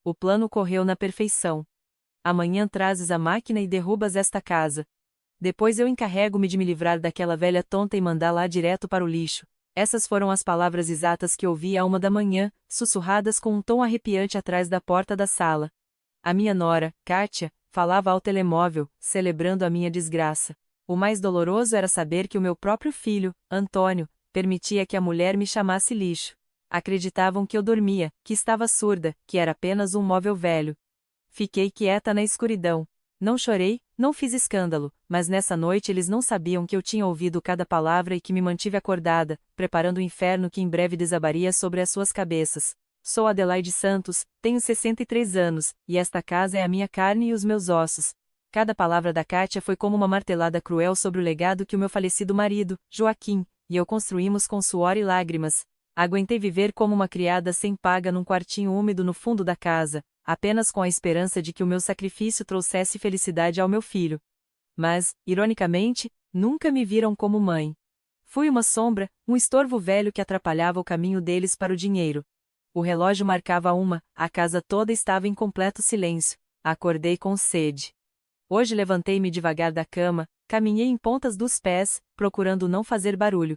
O plano correu na perfeição. Amanhã trazes a máquina e derrubas esta casa. Depois eu encarrego-me de me livrar daquela velha tonta e mandá-la direto para o lixo. Essas foram as palavras exatas que ouvi à 1 da manhã, sussurradas com um tom arrepiante atrás da porta da sala. A minha nora, Kátia, falava ao telemóvel, celebrando a minha desgraça. O mais doloroso era saber que o meu próprio filho, Antônio, permitia que a mulher me chamasse lixo. Acreditavam que eu dormia, que estava surda, que era apenas um móvel velho. Fiquei quieta na escuridão. Não chorei, não fiz escândalo, mas nessa noite eles não sabiam que eu tinha ouvido cada palavra e que me mantive acordada, preparando o inferno que em breve desabaria sobre as suas cabeças. Sou Adelaide Santos, tenho 63 anos, e esta casa é a minha carne e os meus ossos. Cada palavra da Kátia foi como uma martelada cruel sobre o legado que o meu falecido marido, Joaquim, e eu construímos com suor e lágrimas. Aguentei viver como uma criada sem paga num quartinho úmido no fundo da casa, apenas com a esperança de que o meu sacrifício trouxesse felicidade ao meu filho. Mas, ironicamente, nunca me viram como mãe. Fui uma sombra, um estorvo velho que atrapalhava o caminho deles para o dinheiro. O relógio marcava 1, a casa toda estava em completo silêncio. Acordei com sede. Hoje levantei-me devagar da cama, caminhei em pontas dos pés, procurando não fazer barulho.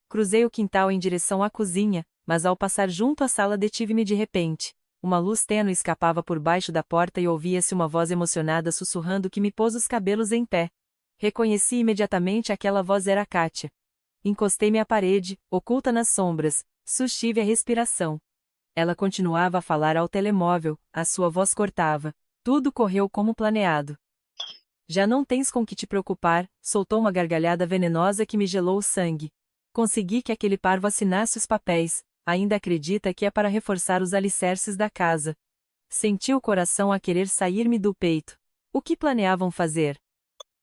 Cruzei o quintal em direção à cozinha, mas ao passar junto à sala detive-me de repente. Uma luz tênue escapava por baixo da porta e ouvia-se uma voz emocionada sussurrando que me pôs os cabelos em pé. Reconheci imediatamente aquela voz era Kátia. Encostei-me à parede, oculta nas sombras, sustive a respiração. Ela continuava a falar ao telemóvel, a sua voz cortava. Tudo correu como planeado. Já não tens com que te preocupar, soltou uma gargalhada venenosa que me gelou o sangue. Consegui que aquele parvo assinasse os papéis. Ainda acredita que é para reforçar os alicerces da casa. Senti o coração a querer sair-me do peito. O que planeavam fazer?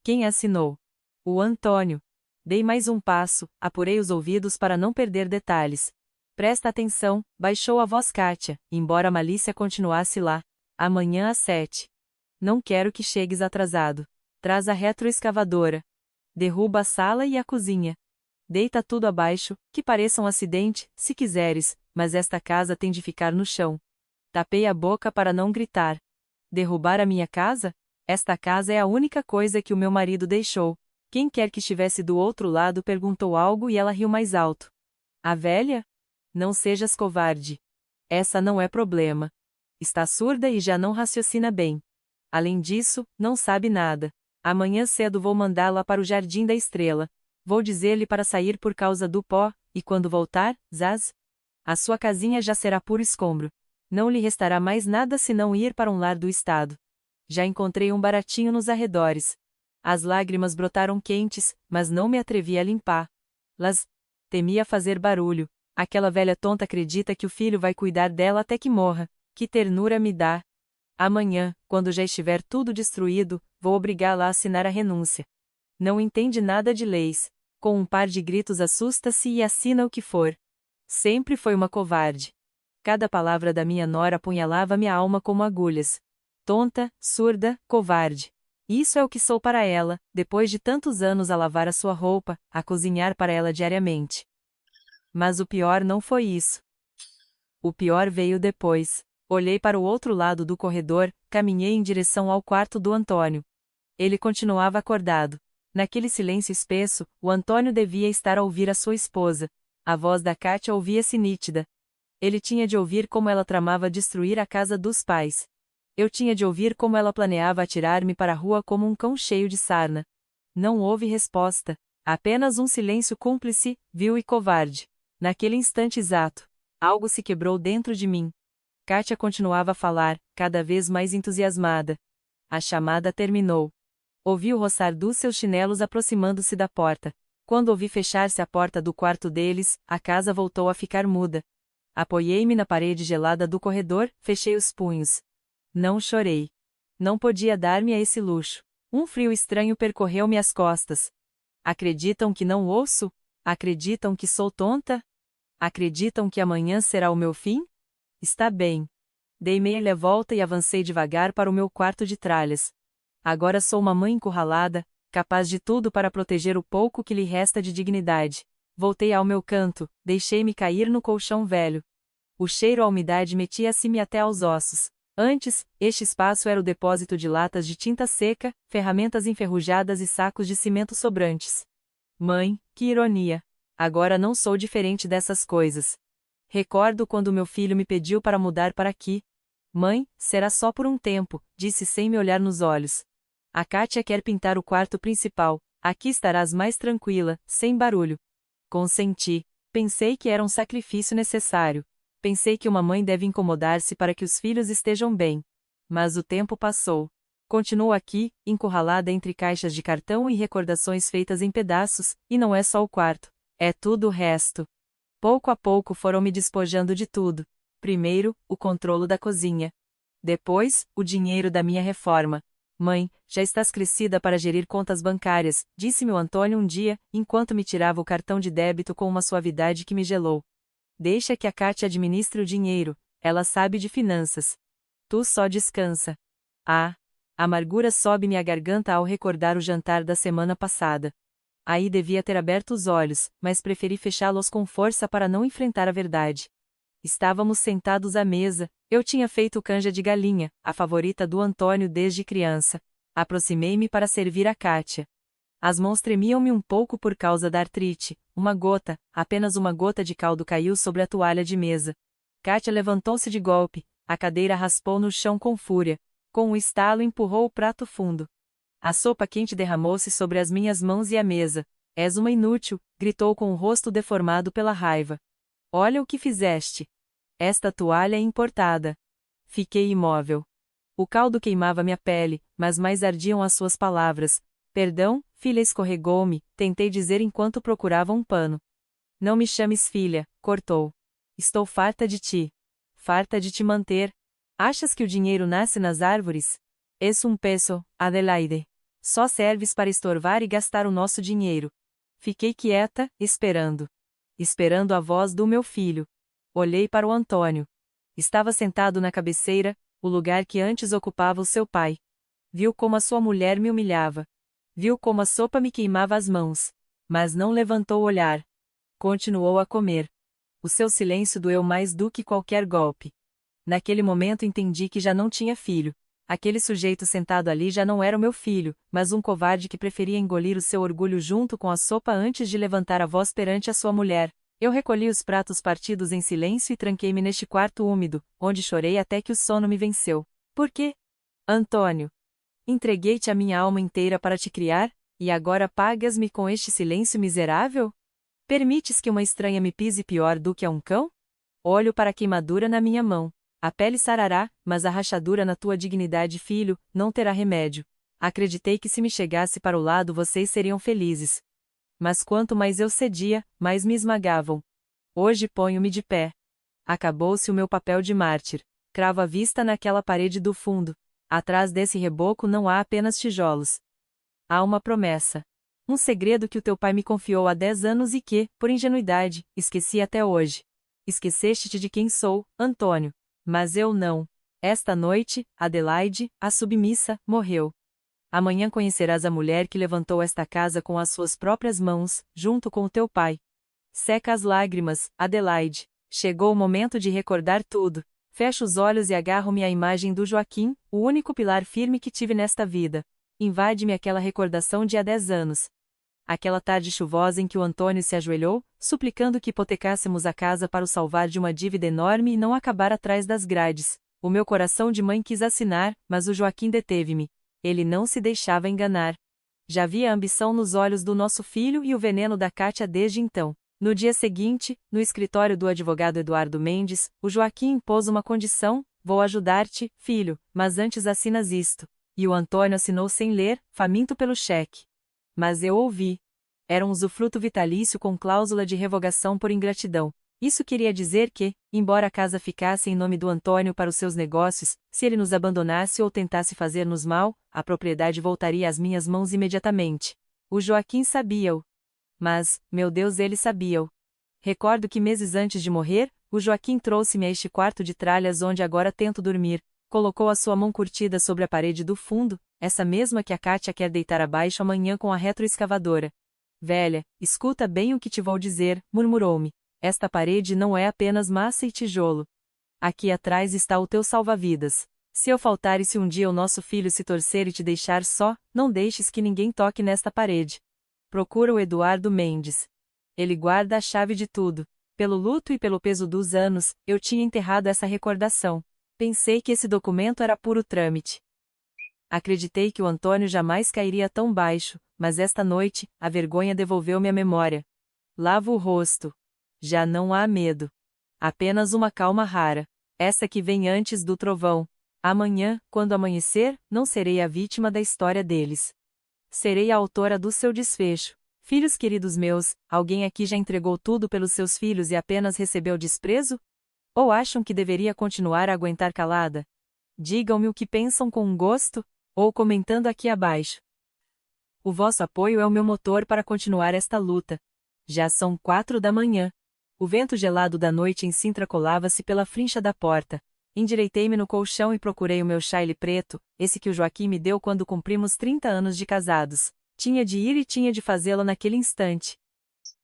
Quem assinou? O Antônio. Dei mais um passo, apurei os ouvidos para não perder detalhes. Presta atenção, baixou a voz Kátia, embora a malícia continuasse lá. Amanhã às 7. Não quero que chegues atrasado. Traz a retroescavadora. Derruba a sala e a cozinha. Deita tudo abaixo, que pareça um acidente, se quiseres, mas esta casa tem de ficar no chão. Tapei a boca para não gritar. Derrubar a minha casa? Esta casa é a única coisa que o meu marido deixou. Quem quer que estivesse do outro lado perguntou algo e ela riu mais alto. A velha? Não sejas covarde. Essa não é problema. Está surda e já não raciocina bem. Além disso, não sabe nada. Amanhã cedo vou mandá-la para o Jardim da Estrela. Vou dizer-lhe para sair por causa do pó, e quando voltar, zaz, a sua casinha já será puro escombro. Não lhe restará mais nada senão ir para um lar do Estado. Já encontrei um baratinho nos arredores. As lágrimas brotaram quentes, mas não me atrevi a limpá-las. Temia fazer barulho. Aquela velha tonta acredita que o filho vai cuidar dela até que morra. Que ternura me dá. Amanhã, quando já estiver tudo destruído, vou obrigá-la a assinar a renúncia. Não entende nada de leis. Com um par de gritos assusta-se e assina o que for. Sempre foi uma covarde. Cada palavra da minha nora apunhalava minha alma como agulhas. Tonta, surda, covarde. Isso é o que sou para ela, depois de tantos anos a lavar a sua roupa, a cozinhar para ela diariamente. Mas o pior não foi isso. O pior veio depois. Olhei para o outro lado do corredor, caminhei em direção ao quarto do Antônio. Ele continuava acordado. Naquele silêncio espesso, o Antônio devia estar a ouvir a sua esposa. A voz da Kátia ouvia-se nítida. Ele tinha de ouvir como ela tramava destruir a casa dos pais. Eu tinha de ouvir como ela planeava atirar-me para a rua como um cão cheio de sarna. Não houve resposta. Apenas um silêncio cúmplice, vil e covarde. Naquele instante exato, algo se quebrou dentro de mim. Kátia continuava a falar, cada vez mais entusiasmada. A chamada terminou. Ouvi o roçar dos seus chinelos aproximando-se da porta. Quando ouvi fechar-se a porta do quarto deles, a casa voltou a ficar muda. Apoiei-me na parede gelada do corredor, fechei os punhos. Não chorei. Não podia dar-me a esse luxo. Um frio estranho percorreu-me as costas. Acreditam que não ouço? Acreditam que sou tonta? Acreditam que amanhã será o meu fim? Está bem. Dei meia volta e avancei devagar para o meu quarto de tralhas. Agora sou uma mãe encurralada, capaz de tudo para proteger o pouco que lhe resta de dignidade. Voltei ao meu canto, deixei-me cair no colchão velho. O cheiro à umidade metia-se-me até aos ossos. Antes, este espaço era o depósito de latas de tinta seca, ferramentas enferrujadas e sacos de cimento sobrantes. Mãe, que ironia! Agora não sou diferente dessas coisas. Recordo quando meu filho me pediu para mudar para aqui. Mãe, será só por um tempo, disse sem me olhar nos olhos. A Kátia quer pintar o quarto principal, aqui estarás mais tranquila, sem barulho. Consenti. Pensei que era um sacrifício necessário. Pensei que uma mãe deve incomodar-se para que os filhos estejam bem. Mas o tempo passou. Continuo aqui, encurralada entre caixas de cartão e recordações feitas em pedaços, e não é só o quarto, é tudo o resto. Pouco a pouco foram me despojando de tudo. Primeiro, o controlo da cozinha. Depois, o dinheiro da minha reforma. Mãe, já estás crescida para gerir contas bancárias, disse-me o Antônio um dia, enquanto me tirava o cartão de débito com uma suavidade que me gelou. Deixa que a Kátia administre o dinheiro, ela sabe de finanças. Tu só descansa. Ah! A amargura sobe-me à garganta ao recordar o jantar da semana passada. Aí devia ter aberto os olhos, mas preferi fechá-los com força para não enfrentar a verdade. Estávamos sentados à mesa, eu tinha feito canja de galinha, a favorita do Antônio desde criança. Aproximei-me para servir a Kátia. As mãos tremiam-me um pouco por causa da artrite, uma gota, apenas uma gota de caldo caiu sobre a toalha de mesa. Kátia levantou-se de golpe, a cadeira raspou no chão com fúria. Com um estalo empurrou o prato fundo. A sopa quente derramou-se sobre as minhas mãos e a mesa. És uma inútil, gritou com o rosto deformado pela raiva. Olha o que fizeste. Esta toalha é importada. Fiquei imóvel. O caldo queimava minha pele, mas mais ardiam as suas palavras. Perdão, filha, escorregou-me, tentei dizer enquanto procurava um pano. Não me chames filha, cortou. Estou farta de ti. Farta de te manter. Achas que o dinheiro nasce nas árvores? És um peso, Adelaide. Só serves para estorvar e gastar o nosso dinheiro. Fiquei quieta, esperando. Esperando a voz do meu filho. Olhei para o Antônio. Estava sentado na cabeceira, o lugar que antes ocupava o seu pai. Viu como a sua mulher me humilhava. Viu como a sopa me queimava as mãos. Mas não levantou o olhar. Continuou a comer. O seu silêncio doeu mais do que qualquer golpe. Naquele momento entendi que já não tinha filho. Aquele sujeito sentado ali já não era o meu filho, mas um covarde que preferia engolir o seu orgulho junto com a sopa antes de levantar a voz perante a sua mulher. Eu recolhi os pratos partidos em silêncio e tranquei-me neste quarto úmido, onde chorei até que o sono me venceu. Por quê? Antônio. Entreguei-te a minha alma inteira para te criar, e agora pagas-me com este silêncio miserável? Permites que uma estranha me pise pior do que a um cão? Olho para a queimadura na minha mão. A pele sarará, mas a rachadura na tua dignidade, filho, não terá remédio. Acreditei que se me chegasse para o lado vocês seriam felizes. Mas quanto mais eu cedia, mais me esmagavam. Hoje ponho-me de pé. Acabou-se o meu papel de mártir. Cravo a vista naquela parede do fundo. Atrás desse reboco não há apenas tijolos. Há uma promessa. Um segredo que o teu pai me confiou há 10 anos e que, por ingenuidade, esqueci até hoje. Esqueceste-te de quem sou, Antônio. Mas eu não. Esta noite, Adelaide, a submissa, morreu. Amanhã conhecerás a mulher que levantou esta casa com as suas próprias mãos, junto com o teu pai. Seca as lágrimas, Adelaide. Chegou o momento de recordar tudo. Fecho os olhos e agarro-me à imagem do Joaquim, o único pilar firme que tive nesta vida. Invade-me aquela recordação de há 10 anos. Aquela tarde chuvosa em que o Antônio se ajoelhou, suplicando que hipotecássemos a casa para o salvar de uma dívida enorme e não acabar atrás das grades. O meu coração de mãe quis assinar, mas o Joaquim deteve-me. Ele não se deixava enganar. Já via a ambição nos olhos do nosso filho e o veneno da Kátia desde então. No dia seguinte, no escritório do advogado Eduardo Mendes, o Joaquim impôs uma condição: vou ajudar-te, filho, mas antes assinas isto. E o Antônio assinou sem ler, faminto pelo cheque. Mas eu ouvi. Era um usufruto vitalício com cláusula de revogação por ingratidão. Isso queria dizer que, embora a casa ficasse em nome do Antônio para os seus negócios, se ele nos abandonasse ou tentasse fazer-nos mal, a propriedade voltaria às minhas mãos imediatamente. O Joaquim sabia-o. Mas, meu Deus, ele sabia-o. Recordo que meses antes de morrer, o Joaquim trouxe-me a este quarto de tralhas onde agora tento dormir. Colocou a sua mão curtida sobre a parede do fundo, essa mesma que a Kátia quer deitar abaixo amanhã com a retroescavadora. Velha, escuta bem o que te vou dizer, murmurou-me. Esta parede não é apenas massa e tijolo. Aqui atrás está o teu salva-vidas. Se eu faltar e se um dia o nosso filho se torcer e te deixar só, não deixes que ninguém toque nesta parede. Procura o Eduardo Mendes. Ele guarda a chave de tudo. Pelo luto e pelo peso dos anos, eu tinha enterrado essa recordação. Pensei que esse documento era puro trâmite. Acreditei que o Antônio jamais cairia tão baixo, mas esta noite, a vergonha devolveu-me a memória. Lavo o rosto. Já não há medo. Apenas uma calma rara. Essa que vem antes do trovão. Amanhã, quando amanhecer, não serei a vítima da história deles. Serei a autora do seu desfecho. Filhos queridos meus, alguém aqui já entregou tudo pelos seus filhos e apenas recebeu desprezo? Ou acham que deveria continuar a aguentar calada? Digam-me o que pensam com um gosto, ou comentando aqui abaixo. O vosso apoio é o meu motor para continuar esta luta. Já são 4 da manhã. O vento gelado da noite em Sintra colava-se pela frincha da porta. Endireitei-me no colchão e procurei o meu chale preto, esse que o Joaquim me deu quando cumprimos 30 anos de casados. Tinha de ir e tinha de fazê-lo naquele instante.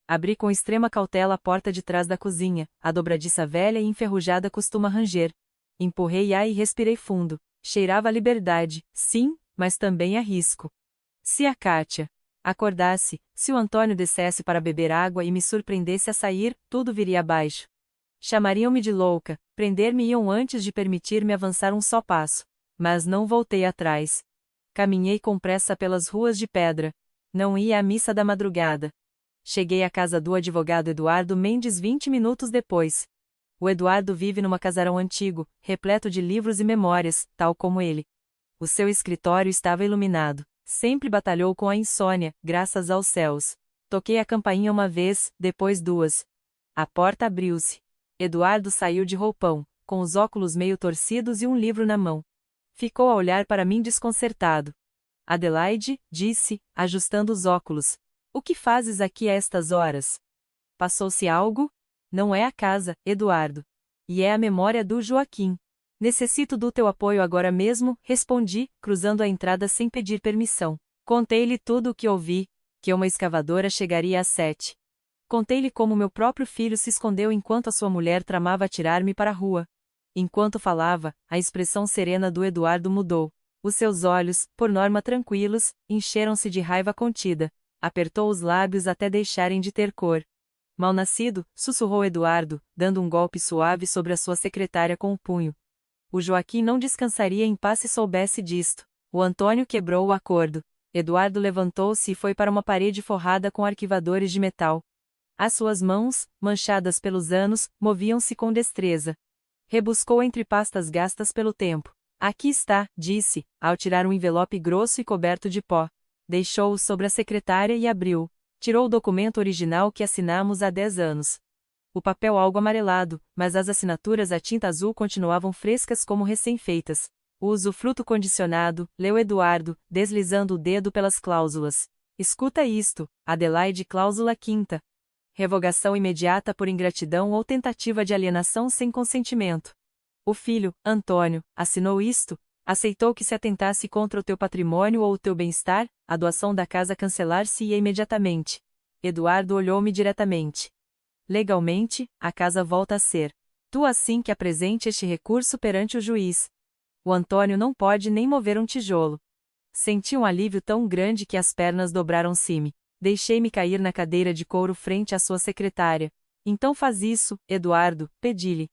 Abri com extrema cautela a porta de trás da cozinha, a dobradiça velha e enferrujada costuma ranger. Empurrei-a e respirei fundo. Cheirava a liberdade, sim, mas também a risco. Se a Kátia acordasse, se o Antônio descesse para beber água e me surpreendesse a sair, tudo viria abaixo. Chamariam-me de louca, prender-me-iam antes de permitir-me avançar um só passo. Mas não voltei atrás. Caminhei com pressa pelas ruas de pedra. Não ia à missa da madrugada. Cheguei à casa do advogado Eduardo Mendes 20 minutos depois. O Eduardo vive numa casarão antigo, repleto de livros e memórias, tal como ele. O seu escritório estava iluminado. Sempre batalhou com a insônia, graças aos céus. Toquei a campainha uma vez, depois duas. A porta abriu-se. Eduardo saiu de roupão, com os óculos meio torcidos e um livro na mão. Ficou a olhar para mim desconcertado. Adelaide, disse, ajustando os óculos. O que fazes aqui a estas horas? Passou-se algo? Não é a casa, Eduardo. E é a memória do Joaquim. Necessito do teu apoio agora mesmo, respondi, cruzando a entrada sem pedir permissão. Contei-lhe tudo o que ouvi, que uma escavadora chegaria às 7. Contei-lhe como meu próprio filho se escondeu enquanto a sua mulher tramava atirar-me para a rua. Enquanto falava, a expressão serena do Eduardo mudou. Os seus olhos, por norma tranquilos, encheram-se de raiva contida. Apertou os lábios até deixarem de ter cor. Mal-nascido, sussurrou Eduardo, dando um golpe suave sobre a sua secretária com o punho. O Joaquim não descansaria em paz se soubesse disto. O Antônio quebrou o acordo. Eduardo levantou-se e foi para uma parede forrada com arquivadores de metal. As suas mãos, manchadas pelos anos, moviam-se com destreza. Rebuscou entre pastas gastas pelo tempo. Aqui está, disse, ao tirar um envelope grosso e coberto de pó. Deixou-o sobre a secretária e abriu. Tirou o documento original que assinamos há 10 anos. O papel algo amarelado, mas as assinaturas a tinta azul continuavam frescas como recém-feitas. O usufruto condicionado, leu Eduardo, deslizando o dedo pelas cláusulas. Escuta isto, Adelaide, cláusula 5ª. Revogação imediata por ingratidão ou tentativa de alienação sem consentimento. O filho, Antônio, assinou isto, aceitou que se atentasse contra o teu patrimônio ou o teu bem-estar, a doação da casa cancelar-se-ia imediatamente. Eduardo olhou-me diretamente. Legalmente, a casa volta a ser tu assim que apresente este recurso perante o juiz. O Antônio não pode nem mover um tijolo. Senti um alívio tão grande que as pernas dobraram-se-me. Deixei-me cair na cadeira de couro frente à sua secretária. Então faz isso, Eduardo, pedi-lhe.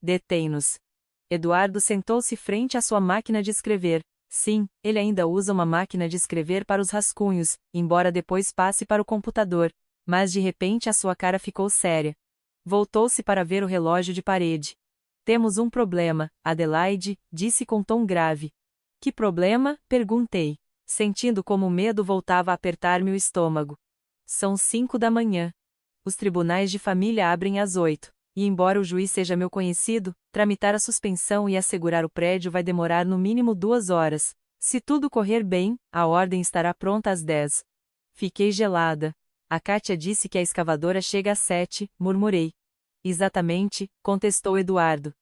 Detém-nos. Eduardo sentou-se frente à sua máquina de escrever. Sim, ele ainda usa uma máquina de escrever para os rascunhos, embora depois passe para o computador. Mas de repente a sua cara ficou séria. Voltou-se para ver o relógio de parede. Temos um problema, Adelaide, disse com tom grave. Que problema? Perguntei, sentindo como o medo voltava a apertar-me o estômago. São 5 da manhã. Os tribunais de família abrem às 8, e embora o juiz seja meu conhecido, tramitar a suspensão e assegurar o prédio vai demorar no mínimo 2 horas. Se tudo correr bem, a ordem estará pronta às 10. Fiquei gelada. A Kátia disse que a escavadora chega às 7, murmurei. Exatamente, contestou Eduardo.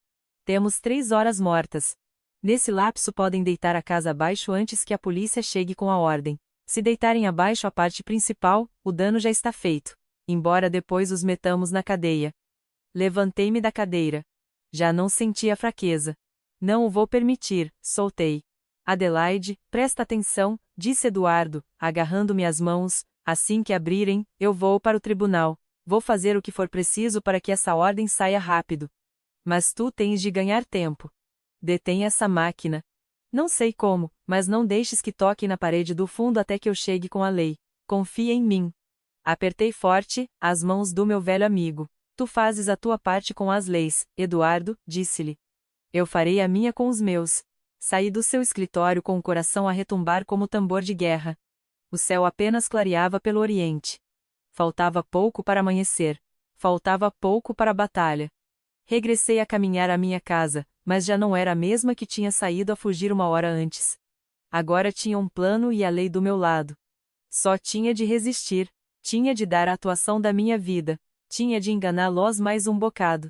Temos 3 horas mortas. Nesse lapso podem deitar a casa abaixo antes que a polícia chegue com a ordem. Se deitarem abaixo a parte principal, o dano já está feito. Embora depois os metamos na cadeia. Levantei-me da cadeira. Já não sentia fraqueza. Não o vou permitir, soltei. Adelaide, presta atenção, disse Eduardo, agarrando-me as mãos, assim que abrirem, eu vou para o tribunal. Vou fazer o que for preciso para que essa ordem saia rápido. Mas tu tens de ganhar tempo. Detém essa máquina. Não sei como, mas não deixes que toque na parede do fundo até que eu chegue com a lei. Confia em mim. Apertei forte as mãos do meu velho amigo. Tu fazes a tua parte com as leis, Eduardo, disse-lhe. Eu farei a minha com os meus. Saí do seu escritório com o coração a retumbar como tambor de guerra. O céu apenas clareava pelo oriente. Faltava pouco para amanhecer. Faltava pouco para a batalha. Regressei a caminhar à minha casa, mas já não era a mesma que tinha saído a fugir uma hora antes. Agora tinha um plano e a lei do meu lado. Só tinha de resistir, tinha de dar a atuação da minha vida, tinha de enganá-los mais um bocado.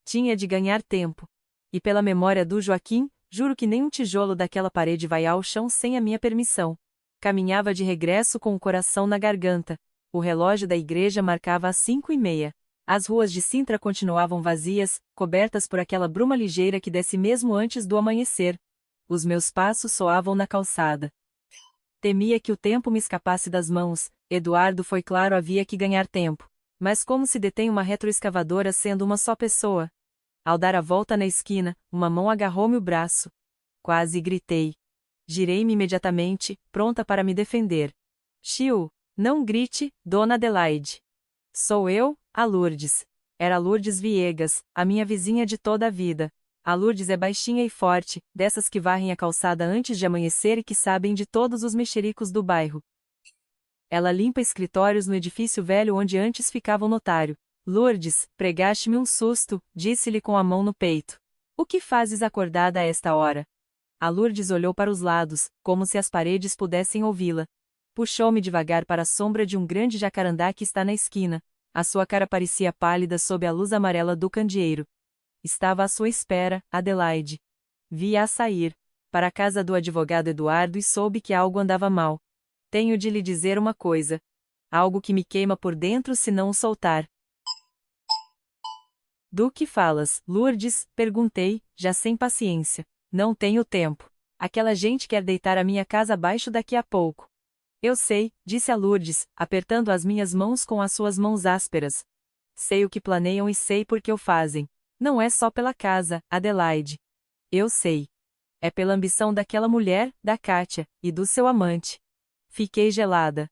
Tinha de ganhar tempo. E pela memória do Joaquim, juro que nem um tijolo daquela parede vai ao chão sem a minha permissão. Caminhava de regresso com o coração na garganta. O relógio da igreja marcava as 5:30. As ruas de Sintra continuavam vazias, cobertas por aquela bruma ligeira que desce mesmo antes do amanhecer. Os meus passos soavam na calçada. Temia que o tempo me escapasse das mãos. Eduardo foi claro, havia que ganhar tempo. Mas como se detém uma retroescavadora sendo uma só pessoa? Ao dar a volta na esquina, uma mão agarrou-me o braço. Quase gritei. Girei-me imediatamente, pronta para me defender. Chiu, não grite, Dona Adelaide. Sou eu, a Lourdes. Era Lourdes Viegas, a minha vizinha de toda a vida. A Lourdes é baixinha e forte, dessas que varrem a calçada antes de amanhecer e que sabem de todos os mexericos do bairro. Ela limpa escritórios no edifício velho onde antes ficava o notário. Lourdes, pregaste-me um susto, disse-lhe com a mão no peito. O que fazes acordada a esta hora? A Lourdes olhou para os lados, como se as paredes pudessem ouvi-la. Puxou-me devagar para a sombra de um grande jacarandá que está na esquina. A sua cara parecia pálida sob a luz amarela do candeeiro. Estava à sua espera, Adelaide. Vi-a sair para a casa do advogado Eduardo e soube que algo andava mal. Tenho de lhe dizer uma coisa. Algo que me queima por dentro se não o soltar. Do que falas, Lourdes? Perguntei, já sem paciência. Não tenho tempo. Aquela gente quer deitar a minha casa abaixo daqui a pouco. Eu sei, disse a Lourdes, apertando as minhas mãos com as suas mãos ásperas. Sei o que planeiam e sei por que o fazem. Não é só pela casa, Adelaide. Eu sei. É pela ambição daquela mulher, da Kátia, e do seu amante. Fiquei gelada.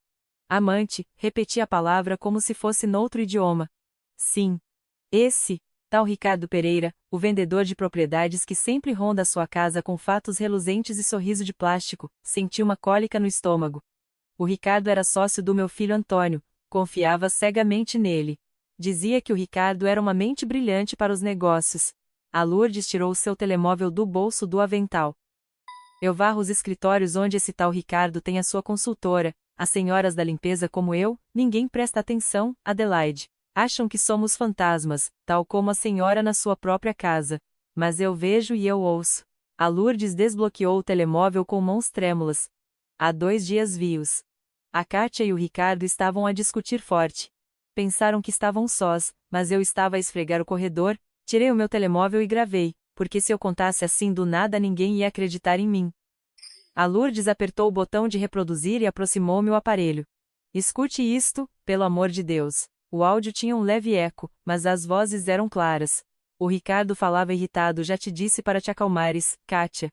Amante, repeti a palavra como se fosse noutro idioma. Sim. Esse, tal Ricardo Pereira, o vendedor de propriedades que sempre ronda a sua casa com fatos reluzentes e sorriso de plástico, senti uma cólica no estômago. O Ricardo era sócio do meu filho Antônio, confiava cegamente nele. Dizia que o Ricardo era uma mente brilhante para os negócios. A Lourdes tirou o seu telemóvel do bolso do avental. Eu varro os escritórios onde esse tal Ricardo tem a sua consultora. As senhoras da limpeza como eu, ninguém presta atenção, Adelaide. Acham que somos fantasmas, tal como a senhora na sua própria casa. Mas eu vejo e eu ouço. A Lourdes desbloqueou o telemóvel com mãos trêmulas. Há 2 dias vi-os. A Kátia e o Ricardo estavam a discutir forte. Pensaram que estavam sós, mas eu estava a esfregar o corredor, tirei o meu telemóvel e gravei, porque se eu contasse assim do nada ninguém ia acreditar em mim. A Lourdes apertou o botão de reproduzir e aproximou-me o aparelho. Escute isto, pelo amor de Deus. O áudio tinha um leve eco, mas as vozes eram claras. O Ricardo falava irritado. Já te disse para te acalmares, Kátia.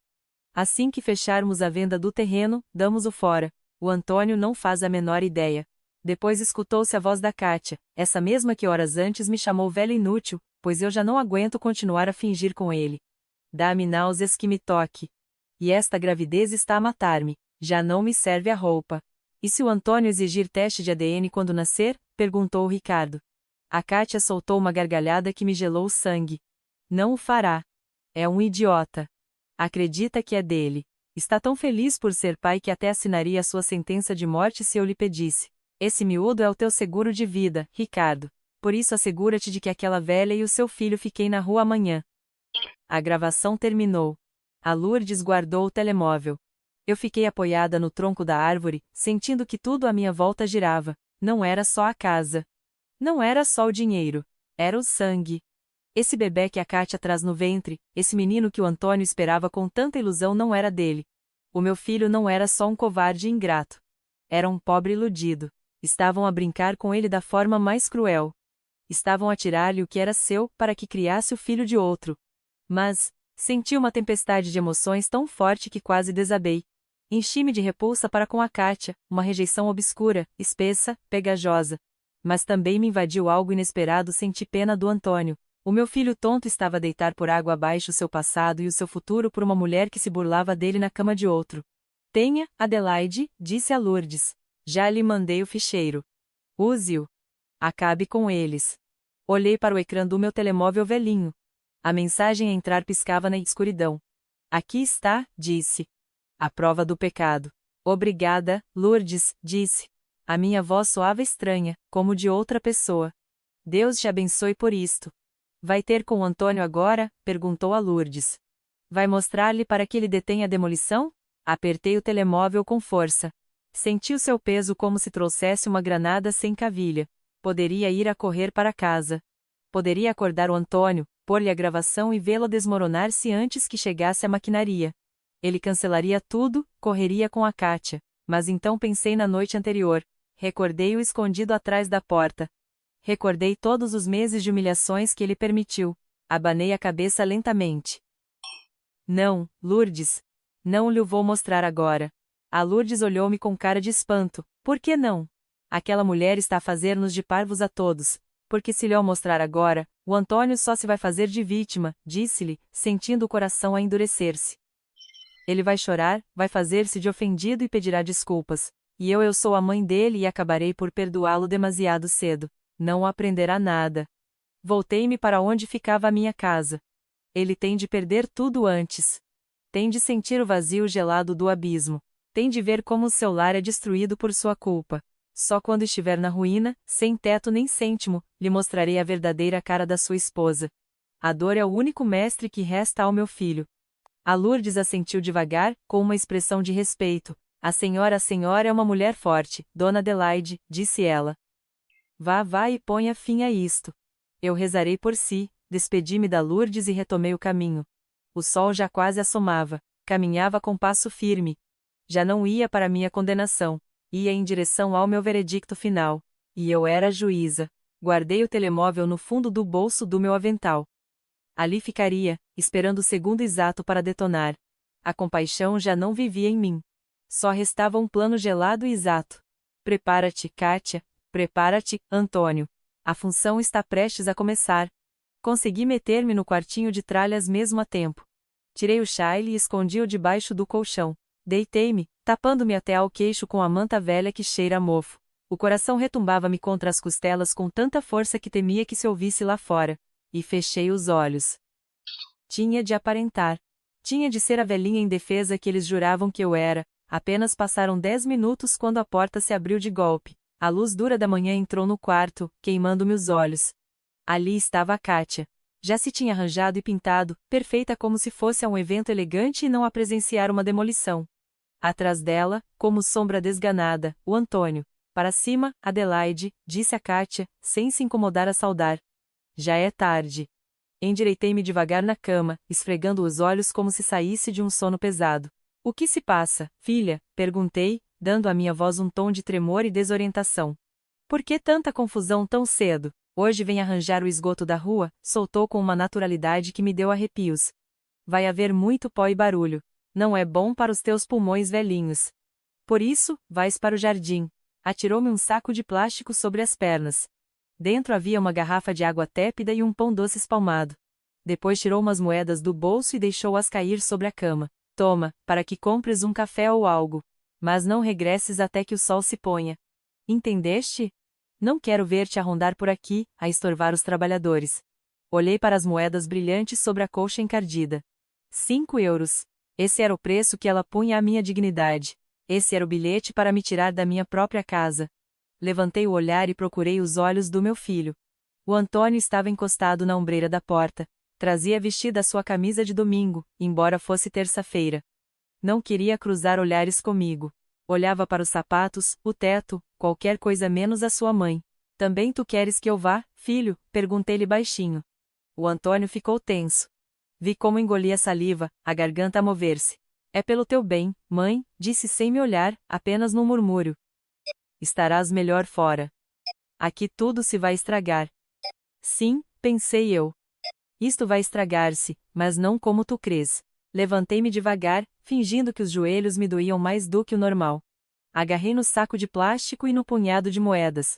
Assim que fecharmos a venda do terreno, damos-o fora. O Antônio não faz a menor ideia. Depois escutou-se a voz da Kátia, essa mesma que horas antes me chamou velho inútil, pois eu já não aguento continuar a fingir com ele. Dá-me náuseas que me toque. E esta gravidez está a matar-me, já não me serve a roupa. E se o Antônio exigir teste de ADN quando nascer? Perguntou o Ricardo. A Kátia soltou uma gargalhada que me gelou o sangue. Não o fará. É um idiota. Acredita que é dele. Está tão feliz por ser pai que até assinaria a sua sentença de morte se eu lhe pedisse. Esse miúdo é o teu seguro de vida, Ricardo. Por isso assegura-te de que aquela velha e o seu filho fiquem na rua amanhã. A gravação terminou. A Lourdes guardou o telemóvel. Eu fiquei apoiada no tronco da árvore, sentindo que tudo à minha volta girava. Não era só a casa. Não era só o dinheiro. Era o sangue. Esse bebê que a Kátia traz no ventre, esse menino que o Antônio esperava com tanta ilusão não era dele. O meu filho não era só um covarde e ingrato. Era um pobre iludido. Estavam a brincar com ele da forma mais cruel. Estavam a tirar-lhe o que era seu para que criasse o filho de outro. Mas, senti uma tempestade de emoções tão forte que quase desabei. Enchi-me de repulsa para com a Kátia, uma rejeição obscura, espessa, pegajosa. Mas também me invadiu algo inesperado, senti pena do Antônio. O meu filho tonto estava a deitar por água abaixo o seu passado e o seu futuro por uma mulher que se burlava dele na cama de outro. Tenha, Adelaide, disse a Lourdes. Já lhe mandei o ficheiro. Use-o. Acabe com eles. Olhei para o ecrã do meu telemóvel velhinho. A mensagem a entrar piscava na escuridão. Aqui está, disse. A prova do pecado. Obrigada, Lourdes, disse. A minha voz soava estranha, como de outra pessoa. Deus te abençoe por isto. Vai ter com o Antônio agora? Perguntou a Lourdes. Vai mostrar-lhe para que ele detenha a demolição? Apertei o telemóvel com força. Senti o seu peso como se trouxesse uma granada sem cavilha. Poderia ir a correr para casa. Poderia acordar o Antônio, pôr-lhe a gravação e vê-lo desmoronar-se antes que chegasse a maquinaria. Ele cancelaria tudo, correria com a Kátia. Mas então pensei na noite anterior. Recordei-o escondido atrás da porta. Recordei todos os meses de humilhações que ele permitiu. Abanei a cabeça lentamente. Não, Lourdes. Não lhe vou mostrar agora. A Lourdes olhou-me com cara de espanto. Por que não? Aquela mulher está a fazer-nos de parvos a todos. Porque se lhe mostrar agora, o Antônio só se vai fazer de vítima, disse-lhe, sentindo o coração a endurecer-se. Ele vai chorar, vai fazer-se de ofendido e pedirá desculpas. E eu sou a mãe dele e acabarei por perdoá-lo demasiado cedo. Não aprenderá nada. Voltei-me para onde ficava a minha casa. Ele tem de perder tudo antes. Tem de sentir o vazio gelado do abismo. Tem de ver como o seu lar é destruído por sua culpa. Só quando estiver na ruína, sem teto nem cêntimo, lhe mostrarei a verdadeira cara da sua esposa. A dor é o único mestre que resta ao meu filho. A Lourdes assentiu devagar, com uma expressão de respeito. A senhora é uma mulher forte, Dona Adelaide, disse ela. Vá e ponha fim a isto. Eu rezarei por si. Despedi-me da Lourdes e retomei o caminho. O sol já quase assomava. Caminhava com passo firme. Já não ia para minha condenação. Ia em direção ao meu veredicto final. E eu era a juíza. Guardei o telemóvel no fundo do bolso do meu avental. Ali ficaria, esperando o segundo exato para detonar. A compaixão já não vivia em mim. Só restava um plano gelado e exato. Prepara-te, Kátia. Prepara-te, Antônio. A função está prestes a começar. Consegui meter-me no quartinho de tralhas mesmo a tempo. Tirei o chale e escondi-o debaixo do colchão. Deitei-me, tapando-me até ao queixo com a manta velha que cheira a mofo. O coração retumbava-me contra as costelas com tanta força que temia que se ouvisse lá fora. E fechei os olhos. Tinha de aparentar. Tinha de ser a velhinha indefesa que eles juravam que eu era. Apenas passaram 10 minutos quando a porta se abriu de golpe. A luz dura da manhã entrou no quarto, queimando-me os olhos. Ali estava a Kátia. Já se tinha arranjado e pintado, perfeita como se fosse a um evento elegante e não a presenciar uma demolição. Atrás dela, como sombra desganada, o Antônio. Para cima, Adelaide, disse a Kátia, sem se incomodar a saudar. Já é tarde. Endireitei-me devagar na cama, esfregando os olhos como se saísse de um sono pesado. O que se passa, filha? Perguntei, dando à minha voz um tom de tremor e desorientação. Por que tanta confusão tão cedo? Hoje vem arranjar o esgoto da rua, soltou com uma naturalidade que me deu arrepios. Vai haver muito pó e barulho. Não é bom para os teus pulmões velhinhos. Por isso, vais para o jardim. Atirou-me um saco de plástico sobre as pernas. Dentro havia uma garrafa de água tépida e um pão doce espalmado. Depois tirou umas moedas do bolso e deixou-as cair sobre a cama. Toma, para que compres um café ou algo. Mas não regresses até que o sol se ponha. Entendeste? Não quero ver-te a rondar por aqui, a estorvar os trabalhadores. Olhei para as moedas brilhantes sobre a colcha encardida. 5 euros. Esse era o preço que ela punha à minha dignidade. Esse era o bilhete para me tirar da minha própria casa. Levantei o olhar e procurei os olhos do meu filho. O Antônio estava encostado na ombreira da porta. Trazia vestida a sua camisa de domingo, embora fosse terça-feira. Não queria cruzar olhares comigo. Olhava para os sapatos, o teto, qualquer coisa menos a sua mãe. Também tu queres que eu vá, filho? Perguntei-lhe baixinho. O Antônio ficou tenso. Vi como engolia saliva, a garganta a mover-se. É pelo teu bem, mãe, disse sem me olhar, apenas num murmúrio. Estarás melhor fora. Aqui tudo se vai estragar. Sim, pensei eu. Isto vai estragar-se, mas não como tu crês. Levantei-me devagar, fingindo que os joelhos me doíam mais do que o normal. Agarrei no saco de plástico e no punhado de moedas.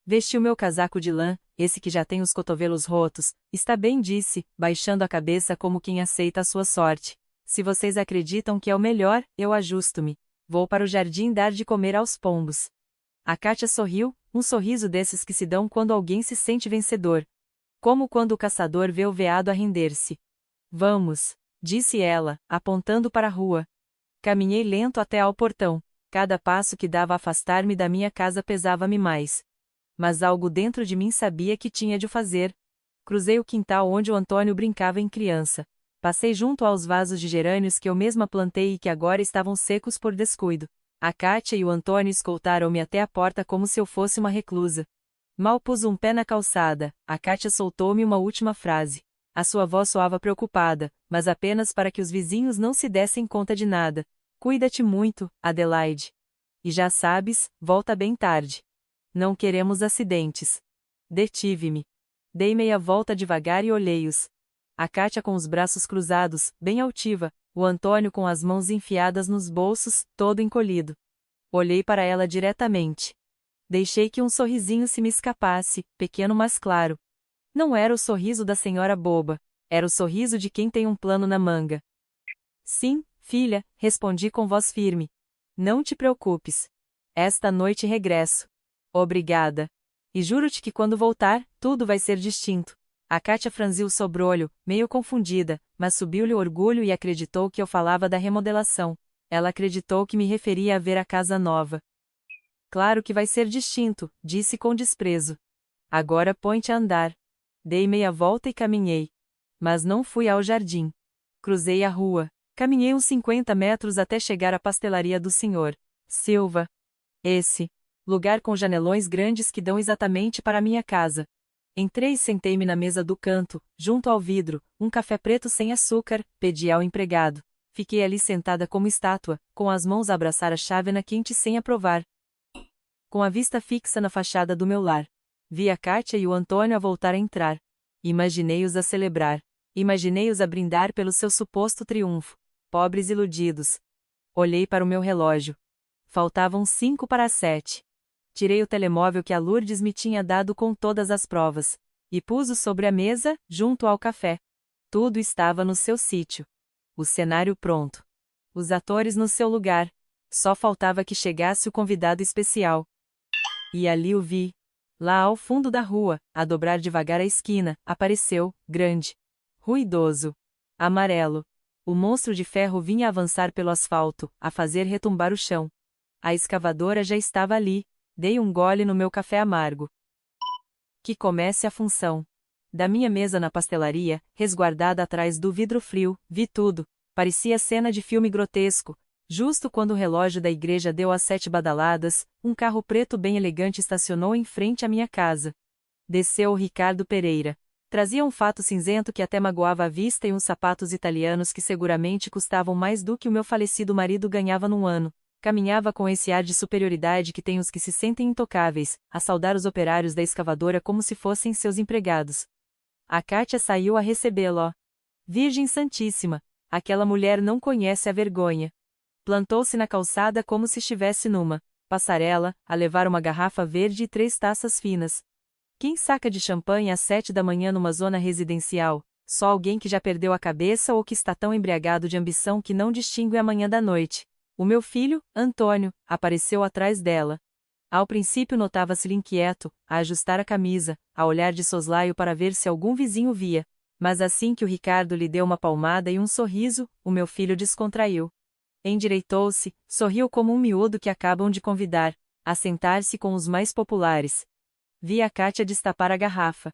Vesti o meu casaco de lã, esse que já tem os cotovelos rotos. Está bem, disse, baixando a cabeça como quem aceita a sua sorte. Se vocês acreditam que é o melhor, eu ajusto-me. Vou para o jardim dar de comer aos pombos. A Kátia sorriu, um sorriso desses que se dão quando alguém se sente vencedor. Como quando o caçador vê o veado a render-se. Vamos, disse ela, apontando para a rua. Caminhei lento até ao portão. Cada passo que dava a afastar-me da minha casa pesava-me mais. Mas algo dentro de mim sabia que tinha de o fazer. Cruzei o quintal onde o Antônio brincava em criança. Passei junto aos vasos de gerânios que eu mesma plantei e que agora estavam secos por descuido. A Kátia e o Antônio escoltaram-me até a porta como se eu fosse uma reclusa. Mal pus um pé na calçada, a Kátia soltou-me uma última frase. A sua voz soava preocupada, mas apenas para que os vizinhos não se dessem conta de nada. Cuida-te muito, Adelaide. E já sabes, volta bem tarde. Não queremos acidentes. Detive-me. Dei meia volta devagar e olhei-os. A Kátia com os braços cruzados, bem altiva, o Antônio com as mãos enfiadas nos bolsos, todo encolhido. Olhei para ela diretamente. Deixei que um sorrisinho se me escapasse, pequeno mas claro. Não era o sorriso da senhora boba, era o sorriso de quem tem um plano na manga. Sim, filha, respondi com voz firme. Não te preocupes. Esta noite regresso. Obrigada. E juro-te que quando voltar, tudo vai ser distinto. A Kátia franziu o sobrolho, meio confundida, mas subiu-lhe o orgulho e acreditou que eu falava da remodelação. Ela acreditou que me referia a ver a casa nova. Claro que vai ser distinto, disse com desprezo. Agora põe-te a andar. Dei meia volta e caminhei. Mas não fui ao jardim. Cruzei a rua. Caminhei uns 50 metros até chegar à pastelaria do Sr. Silva. Esse lugar com janelões grandes que dão exatamente para a minha casa. Entrei e sentei-me na mesa do canto, junto ao vidro, um café preto sem açúcar, pedi ao empregado. Fiquei ali sentada como estátua, com as mãos a abraçar a chávena quente sem aprovar. Com a vista fixa na fachada do meu lar. Vi a Kátia e o Antônio a voltar a entrar. Imaginei-os a celebrar. Imaginei-os a brindar pelo seu suposto triunfo. Pobres iludidos. Olhei para o meu relógio. Faltavam 5 para as 7. Tirei o telemóvel que a Lourdes me tinha dado com todas as provas. E pus-o sobre a mesa, junto ao café. Tudo estava no seu sítio. O cenário pronto. Os atores no seu lugar. Só faltava que chegasse o convidado especial. E ali o vi. Lá ao fundo da rua, a dobrar devagar a esquina, apareceu, grande. Ruidoso. Amarelo. O monstro de ferro vinha avançar pelo asfalto, a fazer retumbar o chão. A escavadora já estava ali. Dei um gole no meu café amargo. Que comece a função. Da minha mesa na pastelaria, resguardada atrás do vidro frio, vi tudo. Parecia cena de filme grotesco. Justo quando o relógio da igreja deu as 7 badaladas, um carro preto bem elegante estacionou em frente à minha casa. Desceu o Ricardo Pereira. Trazia um fato cinzento que até magoava a vista e uns sapatos italianos que seguramente custavam mais do que o meu falecido marido ganhava num ano. Caminhava com esse ar de superioridade que tem os que se sentem intocáveis, a saudar os operários da escavadora como se fossem seus empregados. A Kátia saiu a recebê-lo. Virgem Santíssima! Aquela mulher não conhece a vergonha. Plantou-se na calçada como se estivesse numa passarela, a levar uma garrafa verde e 3 taças finas. Quem saca de champanhe às 7 da manhã numa zona residencial? Só alguém que já perdeu a cabeça ou que está tão embriagado de ambição que não distingue a manhã da noite. O meu filho, Antônio, apareceu atrás dela. Ao princípio notava-se-lhe inquieto, a ajustar a camisa, a olhar de soslaio para ver se algum vizinho via. Mas assim que o Ricardo lhe deu uma palmada e um sorriso, o meu filho descontraiu. Endireitou-se, sorriu como um miúdo que acabam de convidar, a sentar-se com os mais populares. Vi a Kátia destapar a garrafa.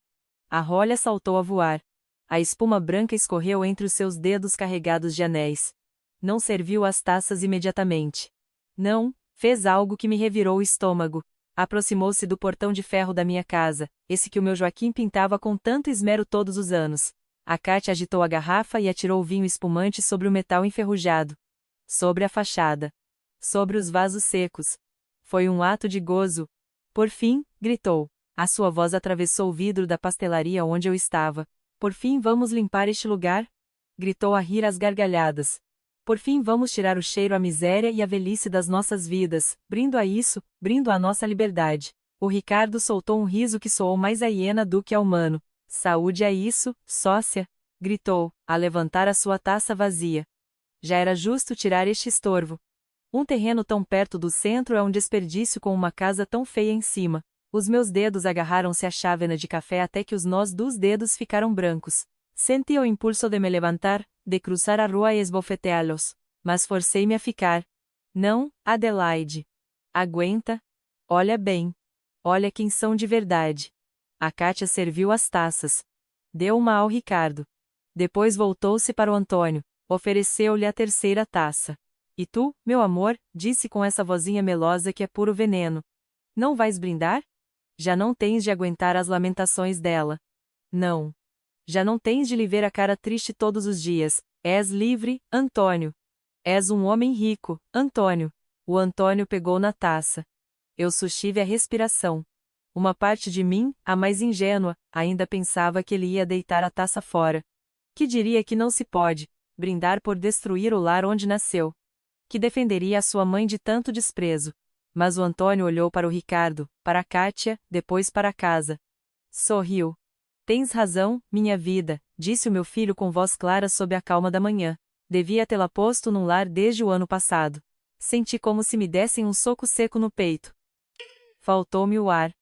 A rolha saltou a voar. A espuma branca escorreu entre os seus dedos carregados de anéis. Não serviu as taças imediatamente. Não, fez algo que me revirou o estômago. Aproximou-se do portão de ferro da minha casa, esse que o meu Joaquim pintava com tanto esmero todos os anos. A Kátia agitou a garrafa e atirou o vinho espumante sobre o metal enferrujado. Sobre a fachada. Sobre os vasos secos. Foi um ato de gozo. Por fim, gritou. A sua voz atravessou o vidro da pastelaria onde eu estava. Por fim vamos limpar este lugar? Gritou a rir às gargalhadas. Por fim vamos tirar o cheiro à miséria e à velhice das nossas vidas, brindo a isso, brindo à nossa liberdade. O Ricardo soltou um riso que soou mais a hiena do que a humano. Saúde a isso, sócia! Gritou, a levantar a sua taça vazia. Já era justo tirar este estorvo. Um terreno tão perto do centro é um desperdício com uma casa tão feia em cima. Os meus dedos agarraram-se à chávena de café até que os nós dos dedos ficaram brancos. Senti o impulso de me levantar, de cruzar a rua e esbofeteá-los. Mas forcei-me a ficar. Não, Adelaide. Aguenta. Olha bem. Olha quem são de verdade. A Kátia serviu as taças. Deu uma ao Ricardo. Depois voltou-se para o Antônio, ofereceu-lhe a terceira taça. E tu, meu amor, disse com essa vozinha melosa que é puro veneno. Não vais brindar? Já não tens de aguentar as lamentações dela. Não. Já não tens de lhe ver a cara triste todos os dias. És livre, Antônio. És um homem rico, Antônio. O Antônio pegou na taça. Eu sustive a respiração. Uma parte de mim, a mais ingênua, ainda pensava que ele ia deitar a taça fora. Que diria que não se pode brindar por destruir o lar onde nasceu. Que defenderia a sua mãe de tanto desprezo. Mas o Antônio olhou para o Ricardo, para a Kátia, depois para a casa. Sorriu. Tens razão, minha vida, disse o meu filho com voz clara sob a calma da manhã. Devia tê-la posto num lar desde o ano passado. Senti como se me dessem um soco seco no peito. Faltou-me o ar.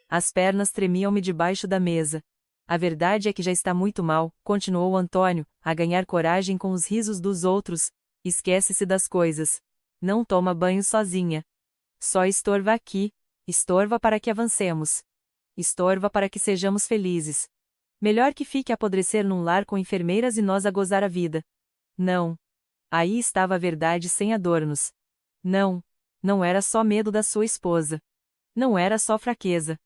As pernas tremiam-me debaixo da mesa. A verdade é que já está muito mal, continuou Antônio, a ganhar coragem com os risos dos outros. Esquece-se das coisas. Não toma banho sozinha. Só estorva aqui. Estorva para que avancemos. Estorva para que sejamos felizes. Melhor que fique a apodrecer num lar com enfermeiras e nós a gozar a vida. Não. Aí estava a verdade sem adornos. Não. Não era só medo da sua esposa. Não era só fraqueza.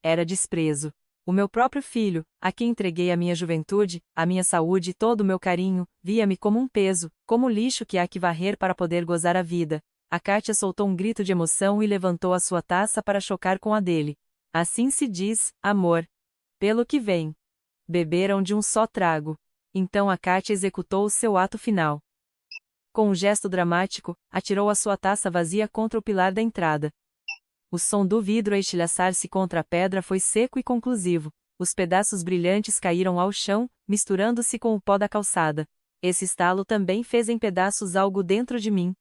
Era desprezo. O meu próprio filho, a quem entreguei a minha juventude, a minha saúde e todo o meu carinho, via-me como um peso, como lixo que há que varrer para poder gozar a vida. A Kátia soltou um grito de emoção e levantou a sua taça para chocar com a dele. Assim se diz, amor. Pelo que vem. Beberam de um só trago. Então a Kátia executou o seu ato final. Com um gesto dramático, atirou a sua taça vazia contra o pilar da entrada. O som do vidro a estilhaçar-se contra a pedra foi seco e conclusivo. Os pedaços brilhantes caíram ao chão, misturando-se com o pó da calçada. Esse estalo também fez em pedaços algo dentro de mim.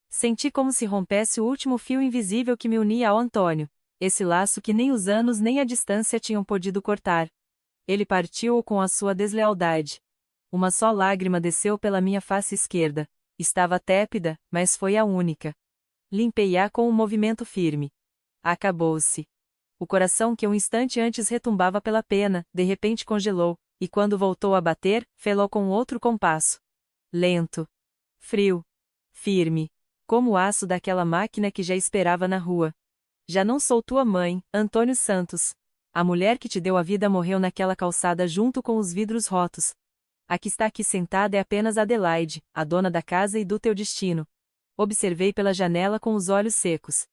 Senti como se rompesse o último fio invisível que me unia ao Antônio. Esse laço que nem os anos nem a distância tinham podido cortar. Ele partiu com a sua deslealdade. Uma só lágrima desceu pela minha face esquerda. Estava tépida, mas foi a única. Limpei-a com um movimento firme. Acabou-se. O coração que um instante antes retumbava pela pena, de repente congelou, e quando voltou a bater, fê-lo com outro compasso. Lento. Frio. Firme. Como o aço daquela máquina que já esperava na rua. Já não sou tua mãe, Antônio Santos. A mulher que te deu a vida morreu naquela calçada junto com os vidros rotos. A que está aqui sentada é apenas Adelaide, a dona da casa e do teu destino. Observei pela janela com os olhos secos.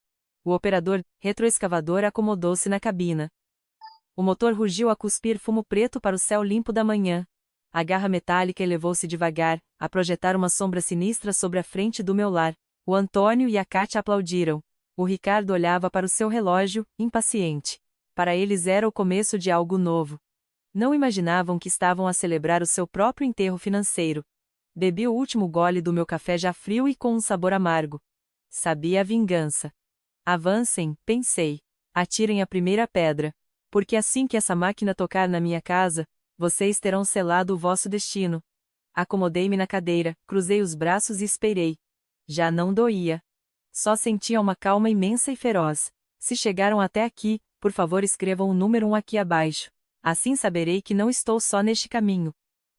O operador retroescavador acomodou-se na cabina. O motor rugiu a cuspir fumo preto para o céu limpo da manhã. A garra metálica elevou-se devagar, a projetar uma sombra sinistra sobre a frente do meu lar. O Antônio e a Kátia aplaudiram. O Ricardo olhava para o seu relógio, impaciente. Para eles era o começo de algo novo. Não imaginavam que estavam a celebrar o seu próprio enterro financeiro. Bebi o último gole do meu café já frio e com um sabor amargo. Sabia a vingança. Avancem, pensei. Atirem a primeira pedra. Porque assim que essa máquina tocar na minha casa, vocês terão selado o vosso destino. Acomodei-me na cadeira, cruzei os braços e esperei. Já não doía. Só sentia uma calma imensa e feroz. Se chegaram até aqui, por favor escrevam o número 1 aqui abaixo. Assim saberei que não estou só neste caminho.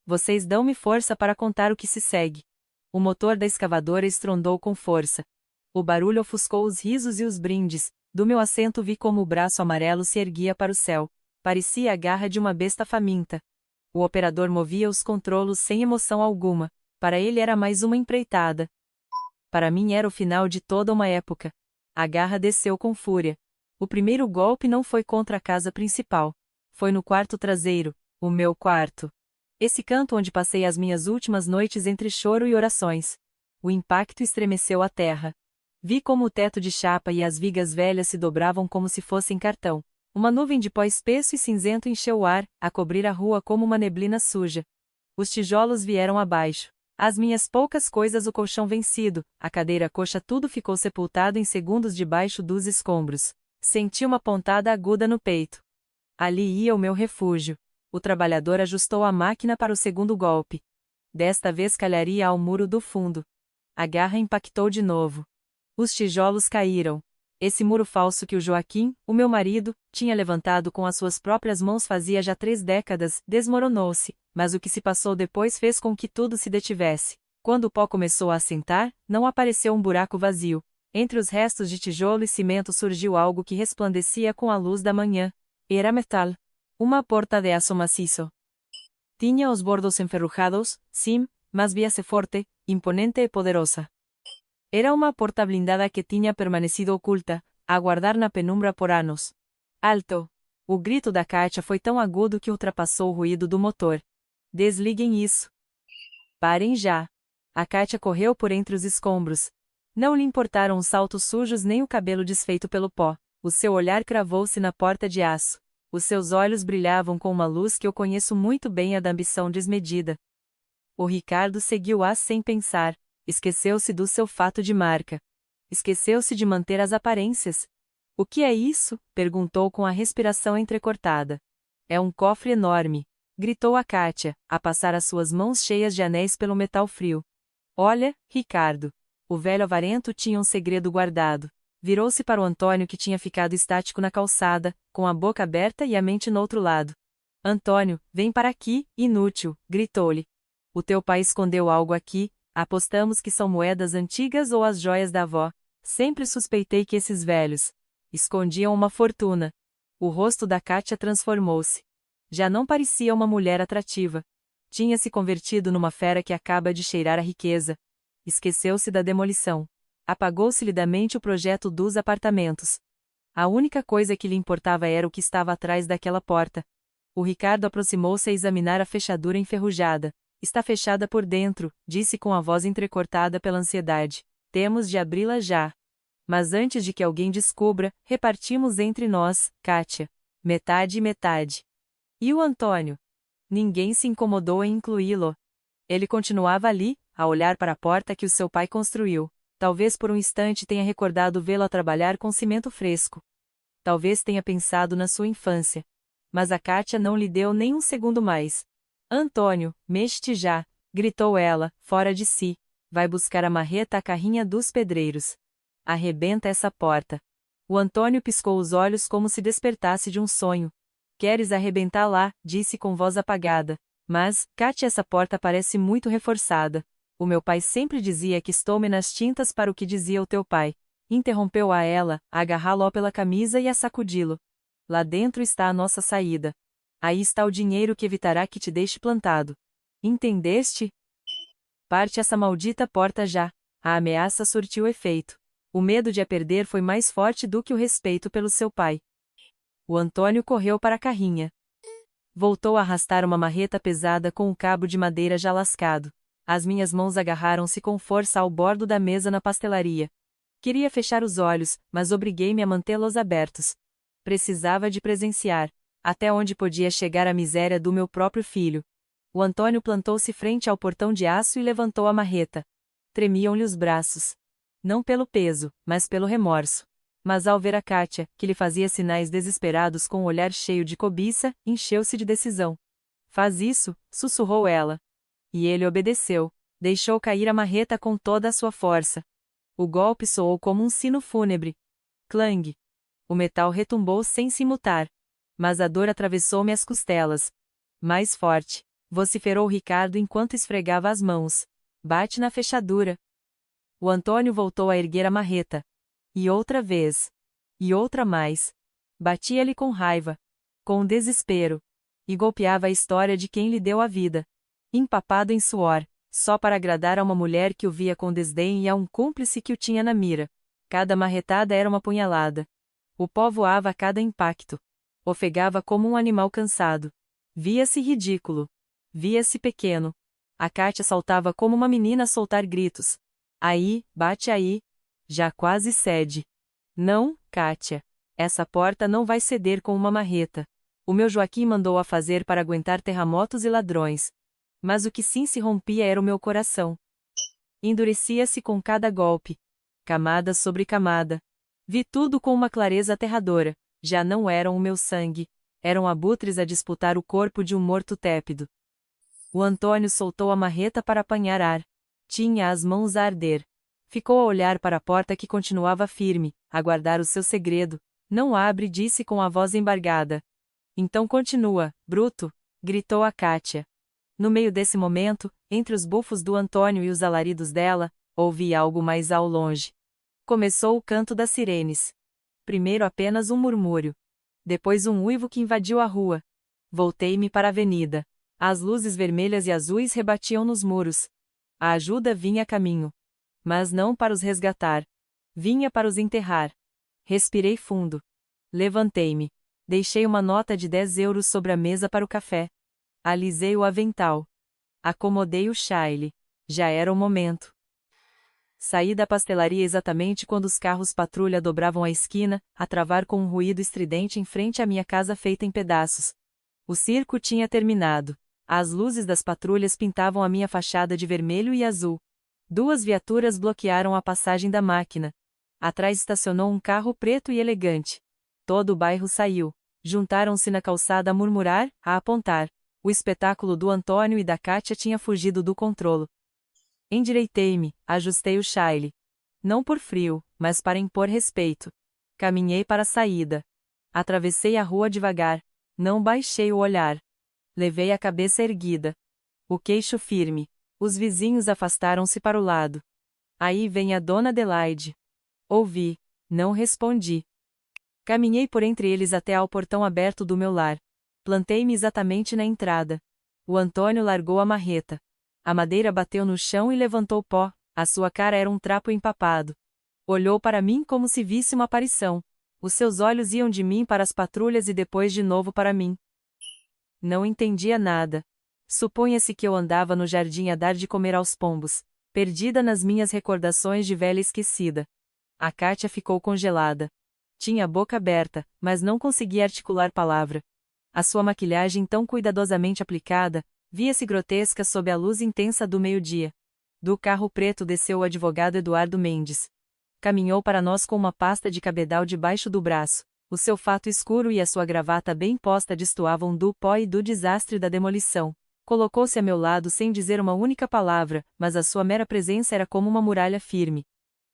Vocês dão-me força para contar o que se segue. O motor da escavadora estrondou com força. O barulho ofuscou os risos e os brindes, Do meu assento vi como o braço amarelo se erguia para o céu. Parecia a garra de uma besta faminta. O operador movia os controlos sem emoção alguma. Para ele era mais uma empreitada. Para mim era o final de toda uma época. A garra desceu com fúria. O primeiro golpe não foi contra a casa principal. Foi no quarto traseiro, o meu quarto. Esse canto onde passei as minhas últimas noites entre choro e orações. O impacto estremeceu a terra. Vi como o teto de chapa e as vigas velhas se dobravam como se fossem cartão. Uma nuvem de pó espesso e cinzento encheu o ar, a cobrir a rua como uma neblina suja. Os tijolos vieram abaixo. As minhas poucas coisas, o colchão vencido, a cadeira coxa, tudo ficou sepultado em segundos debaixo dos escombros. Senti uma pontada aguda no peito. Ali ia o meu refúgio. O trabalhador ajustou a máquina para o segundo golpe. Desta vez calharia ao muro do fundo. A garra impactou de novo. Os tijolos caíram. Esse muro falso que o Joaquim, o meu marido, tinha levantado com as suas próprias mãos fazia já 3 décadas, desmoronou-se, mas o que se passou depois fez com que tudo se detivesse. Quando o pó começou a assentar, não apareceu um buraco vazio. Entre os restos de tijolo e cimento surgiu algo que resplandecia com a luz da manhã. Era metal. Uma porta de aço maciço. Tinha os bordos enferrujados, sim, mas víase forte, imponente e poderosa. Era uma porta blindada que tinha permanecido oculta, a guardar na penumbra por anos. Alto! O grito da Kátia foi tão agudo que ultrapassou o ruído do motor. Desliguem isso. Parem já. A Kátia correu por entre os escombros. Não lhe importaram os saltos sujos nem o cabelo desfeito pelo pó. O seu olhar cravou-se na porta de aço. Os seus olhos brilhavam com uma luz que eu conheço muito bem, a da ambição desmedida. O Ricardo seguiu-a sem pensar. Esqueceu-se do seu fato de marca. Esqueceu-se de manter as aparências. O que é isso? Perguntou com a respiração entrecortada. É um cofre enorme, gritou a Kátia, a passar as suas mãos cheias de anéis pelo metal frio. Olha, Ricardo. O velho avarento tinha um segredo guardado. Virou-se para o Antônio, que tinha ficado estático na calçada, com a boca aberta e a mente no outro lado. Antônio, vem para aqui, inútil, gritou-lhe. O teu pai escondeu algo aqui. Apostamos que são moedas antigas ou as joias da avó. Sempre suspeitei que esses velhos escondiam uma fortuna. O rosto da Kátia transformou-se. Já não parecia uma mulher atrativa. Tinha se convertido numa fera que acaba de cheirar a riqueza. Esqueceu-se da demolição. Apagou-se-lhe da mente o projeto dos apartamentos. A única coisa que lhe importava era o que estava atrás daquela porta. O Ricardo aproximou-se a examinar a fechadura enferrujada. Está fechada por dentro, disse com a voz entrecortada pela ansiedade. Temos de abri-la já. Mas antes de que alguém descubra, repartimos entre nós, Kátia. Metade e metade. E o Antônio? Ninguém se incomodou em incluí-lo. Ele continuava ali, a olhar para a porta que o seu pai construiu. Talvez por um instante tenha recordado vê-lo trabalhar com cimento fresco. Talvez tenha pensado na sua infância. Mas a Kátia não lhe deu nem um segundo mais. Antônio, mexe-te já, gritou ela, fora de si. Vai buscar a marreta, a carrinha dos pedreiros. Arrebenta essa porta. O Antônio piscou os olhos como se despertasse de um sonho. Queres arrebentar lá, disse com voz apagada. Mas, Kátia, essa porta parece muito reforçada. O meu pai sempre dizia que estou-me nas tintas para o que dizia o teu pai. Interrompeu-a ela, a agarrá-lo pela camisa e a sacudi-lo. Lá dentro está a nossa saída. Aí está o dinheiro que evitará que te deixe plantado. Entendeste? Parte essa maldita porta já. A ameaça surtiu efeito. O medo de a perder foi mais forte do que o respeito pelo seu pai. O Antônio correu para a carrinha. Voltou a arrastar uma marreta pesada com um cabo de madeira já lascado. As minhas mãos agarraram-se com força ao bordo da mesa na pastelaria. Queria fechar os olhos, mas obriguei-me a mantê-los abertos. Precisava de presenciar até onde podia chegar a miséria do meu próprio filho. O Antônio plantou-se frente ao portão de aço e levantou a marreta. Tremiam-lhe os braços. Não pelo peso, mas pelo remorso. Mas ao ver a Kátia, que lhe fazia sinais desesperados com o olhar cheio de cobiça, encheu-se de decisão. Faz isso, sussurrou ela. E ele obedeceu. Deixou cair a marreta com toda a sua força. O golpe soou como um sino fúnebre. Clang! O metal retumbou sem se mutar. Mas a dor atravessou-me as costelas. Mais forte, vociferou Ricardo enquanto esfregava as mãos. Bate na fechadura. O Antônio voltou a erguer a marreta. E outra vez. E outra mais. Batia-lhe com raiva, com desespero, e golpeava a história de quem lhe deu a vida. Empapado em suor, só para agradar a uma mulher que o via com desdém e a um cúmplice que o tinha na mira. Cada marretada era uma punhalada. O pó voava a cada impacto. Ofegava como um animal cansado. Via-se ridículo. Via-se pequeno. A Kátia saltava como uma menina a soltar gritos. Aí, bate aí. Já quase cede. Não, Kátia. Essa porta não vai ceder com uma marreta. O meu Joaquim mandou-a fazer para aguentar terremotos e ladrões. Mas o que sim se rompia era o meu coração. Endurecia-se com cada golpe. Camada sobre camada. Vi tudo com uma clareza aterradora. Já não eram o meu sangue. Eram abutres a disputar o corpo de um morto tépido. O Antônio soltou a marreta para apanhar ar. Tinha as mãos a arder. Ficou a olhar para a porta que continuava firme, a guardar o seu segredo. Não abre, disse com a voz embargada. Então continua, bruto, gritou a Kátia. No meio desse momento, entre os bufos do Antônio e os alaridos dela, ouvi algo mais ao longe. Começou o canto das sirenes. Primeiro apenas um murmúrio. Depois um uivo que invadiu a rua. Voltei-me para a avenida. As luzes vermelhas e azuis rebatiam nos muros. A ajuda vinha a caminho. Mas não para os resgatar. Vinha para os enterrar. Respirei fundo. Levantei-me. Deixei uma nota de 10 euros sobre a mesa para o café. Alisei o avental. Acomodei o chale. Já era o momento. Saí da pastelaria exatamente quando os carros patrulha dobravam a esquina, a travar com um ruído estridente em frente à minha casa feita em pedaços. O circo tinha terminado. As luzes das patrulhas pintavam a minha fachada de vermelho e azul. 2 viaturas bloquearam a passagem da máquina. Atrás estacionou um carro preto e elegante. Todo o bairro saiu. Juntaram-se na calçada a murmurar, a apontar. O espetáculo do Antônio e da Kátia tinha fugido do controle. Endireitei-me, ajustei o chale. Não por frio, mas para impor respeito. Caminhei para a saída. Atravessei a rua devagar. Não baixei o olhar. Levei a cabeça erguida. O queixo firme. Os vizinhos afastaram-se para o lado. Aí vem a dona Adelaide. Ouvi. Não respondi. Caminhei por entre eles até ao portão aberto do meu lar. Plantei-me exatamente na entrada. O Antônio largou a marreta. A madeira bateu no chão e levantou pó. A sua cara era um trapo empapado. Olhou para mim como se visse uma aparição. Os seus olhos iam de mim para as patrulhas e depois de novo para mim. Não entendia nada. Supunha-se que eu andava no jardim a dar de comer aos pombos, perdida nas minhas recordações de velha esquecida. A Kátia ficou congelada. Tinha a boca aberta, mas não conseguia articular palavra. A sua maquilhagem tão cuidadosamente aplicada, via-se grotesca sob a luz intensa do meio-dia. Do carro preto desceu o advogado Eduardo Mendes. Caminhou para nós com uma pasta de cabedal debaixo do braço. O seu fato escuro e a sua gravata bem posta destoavam do pó e do desastre da demolição. Colocou-se a meu lado sem dizer uma única palavra, mas a sua mera presença era como uma muralha firme.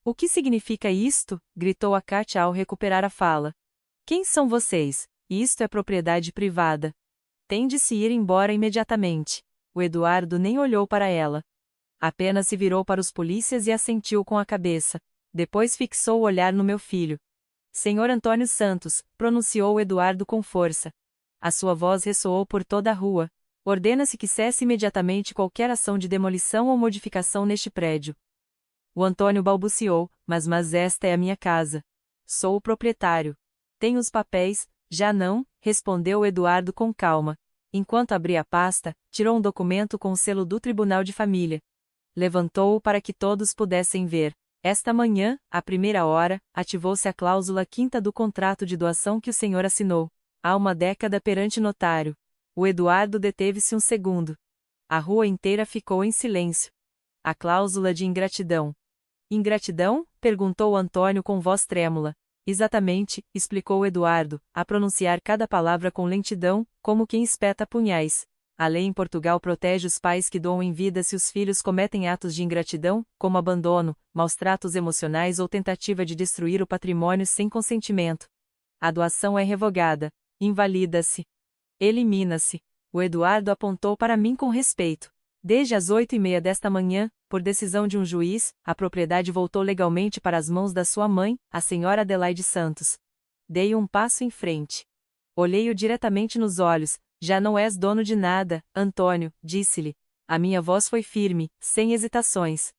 O que significa isto? Gritou a Kátia ao recuperar a fala. Quem são vocês? Isto é propriedade privada. Tem de se ir embora imediatamente. O Eduardo nem olhou para ela. Apenas se virou para os polícias e assentiu com a cabeça. Depois fixou o olhar no meu filho. Senhor Antônio Santos, pronunciou o Eduardo com força. A sua voz ressoou por toda a rua. Ordena-se que cesse imediatamente qualquer ação de demolição ou modificação neste prédio. O Antônio balbuciou, mas esta é a minha casa. Sou o proprietário. Tenho os papéis, já não, respondeu o Eduardo com calma. Enquanto abria a pasta, tirou um documento com o selo do Tribunal de Família. Levantou-o para que todos pudessem ver. Esta manhã, à primeira hora, ativou-se a cláusula 5ª do contrato de doação que o senhor assinou. Há uma década perante notário. O Eduardo deteve-se um segundo. A rua inteira ficou em silêncio. A cláusula de ingratidão. Ingratidão? Perguntou Antônio com voz trêmula. Exatamente, explicou Eduardo, a pronunciar cada palavra com lentidão, como quem espeta punhais. A lei em Portugal protege os pais que doam em vida se os filhos cometem atos de ingratidão, como abandono, maus-tratos emocionais ou tentativa de destruir o patrimônio sem consentimento. A doação é revogada, invalida-se, elimina-se. O Eduardo apontou para mim com respeito. Desde as 8h30 desta manhã, por decisão de um juiz, a propriedade voltou legalmente para as mãos da sua mãe, a senhora Adelaide Santos. Dei um passo em frente. Olhei-o diretamente nos olhos. Já não és dono de nada, Antônio, disse-lhe. A minha voz foi firme, sem hesitações.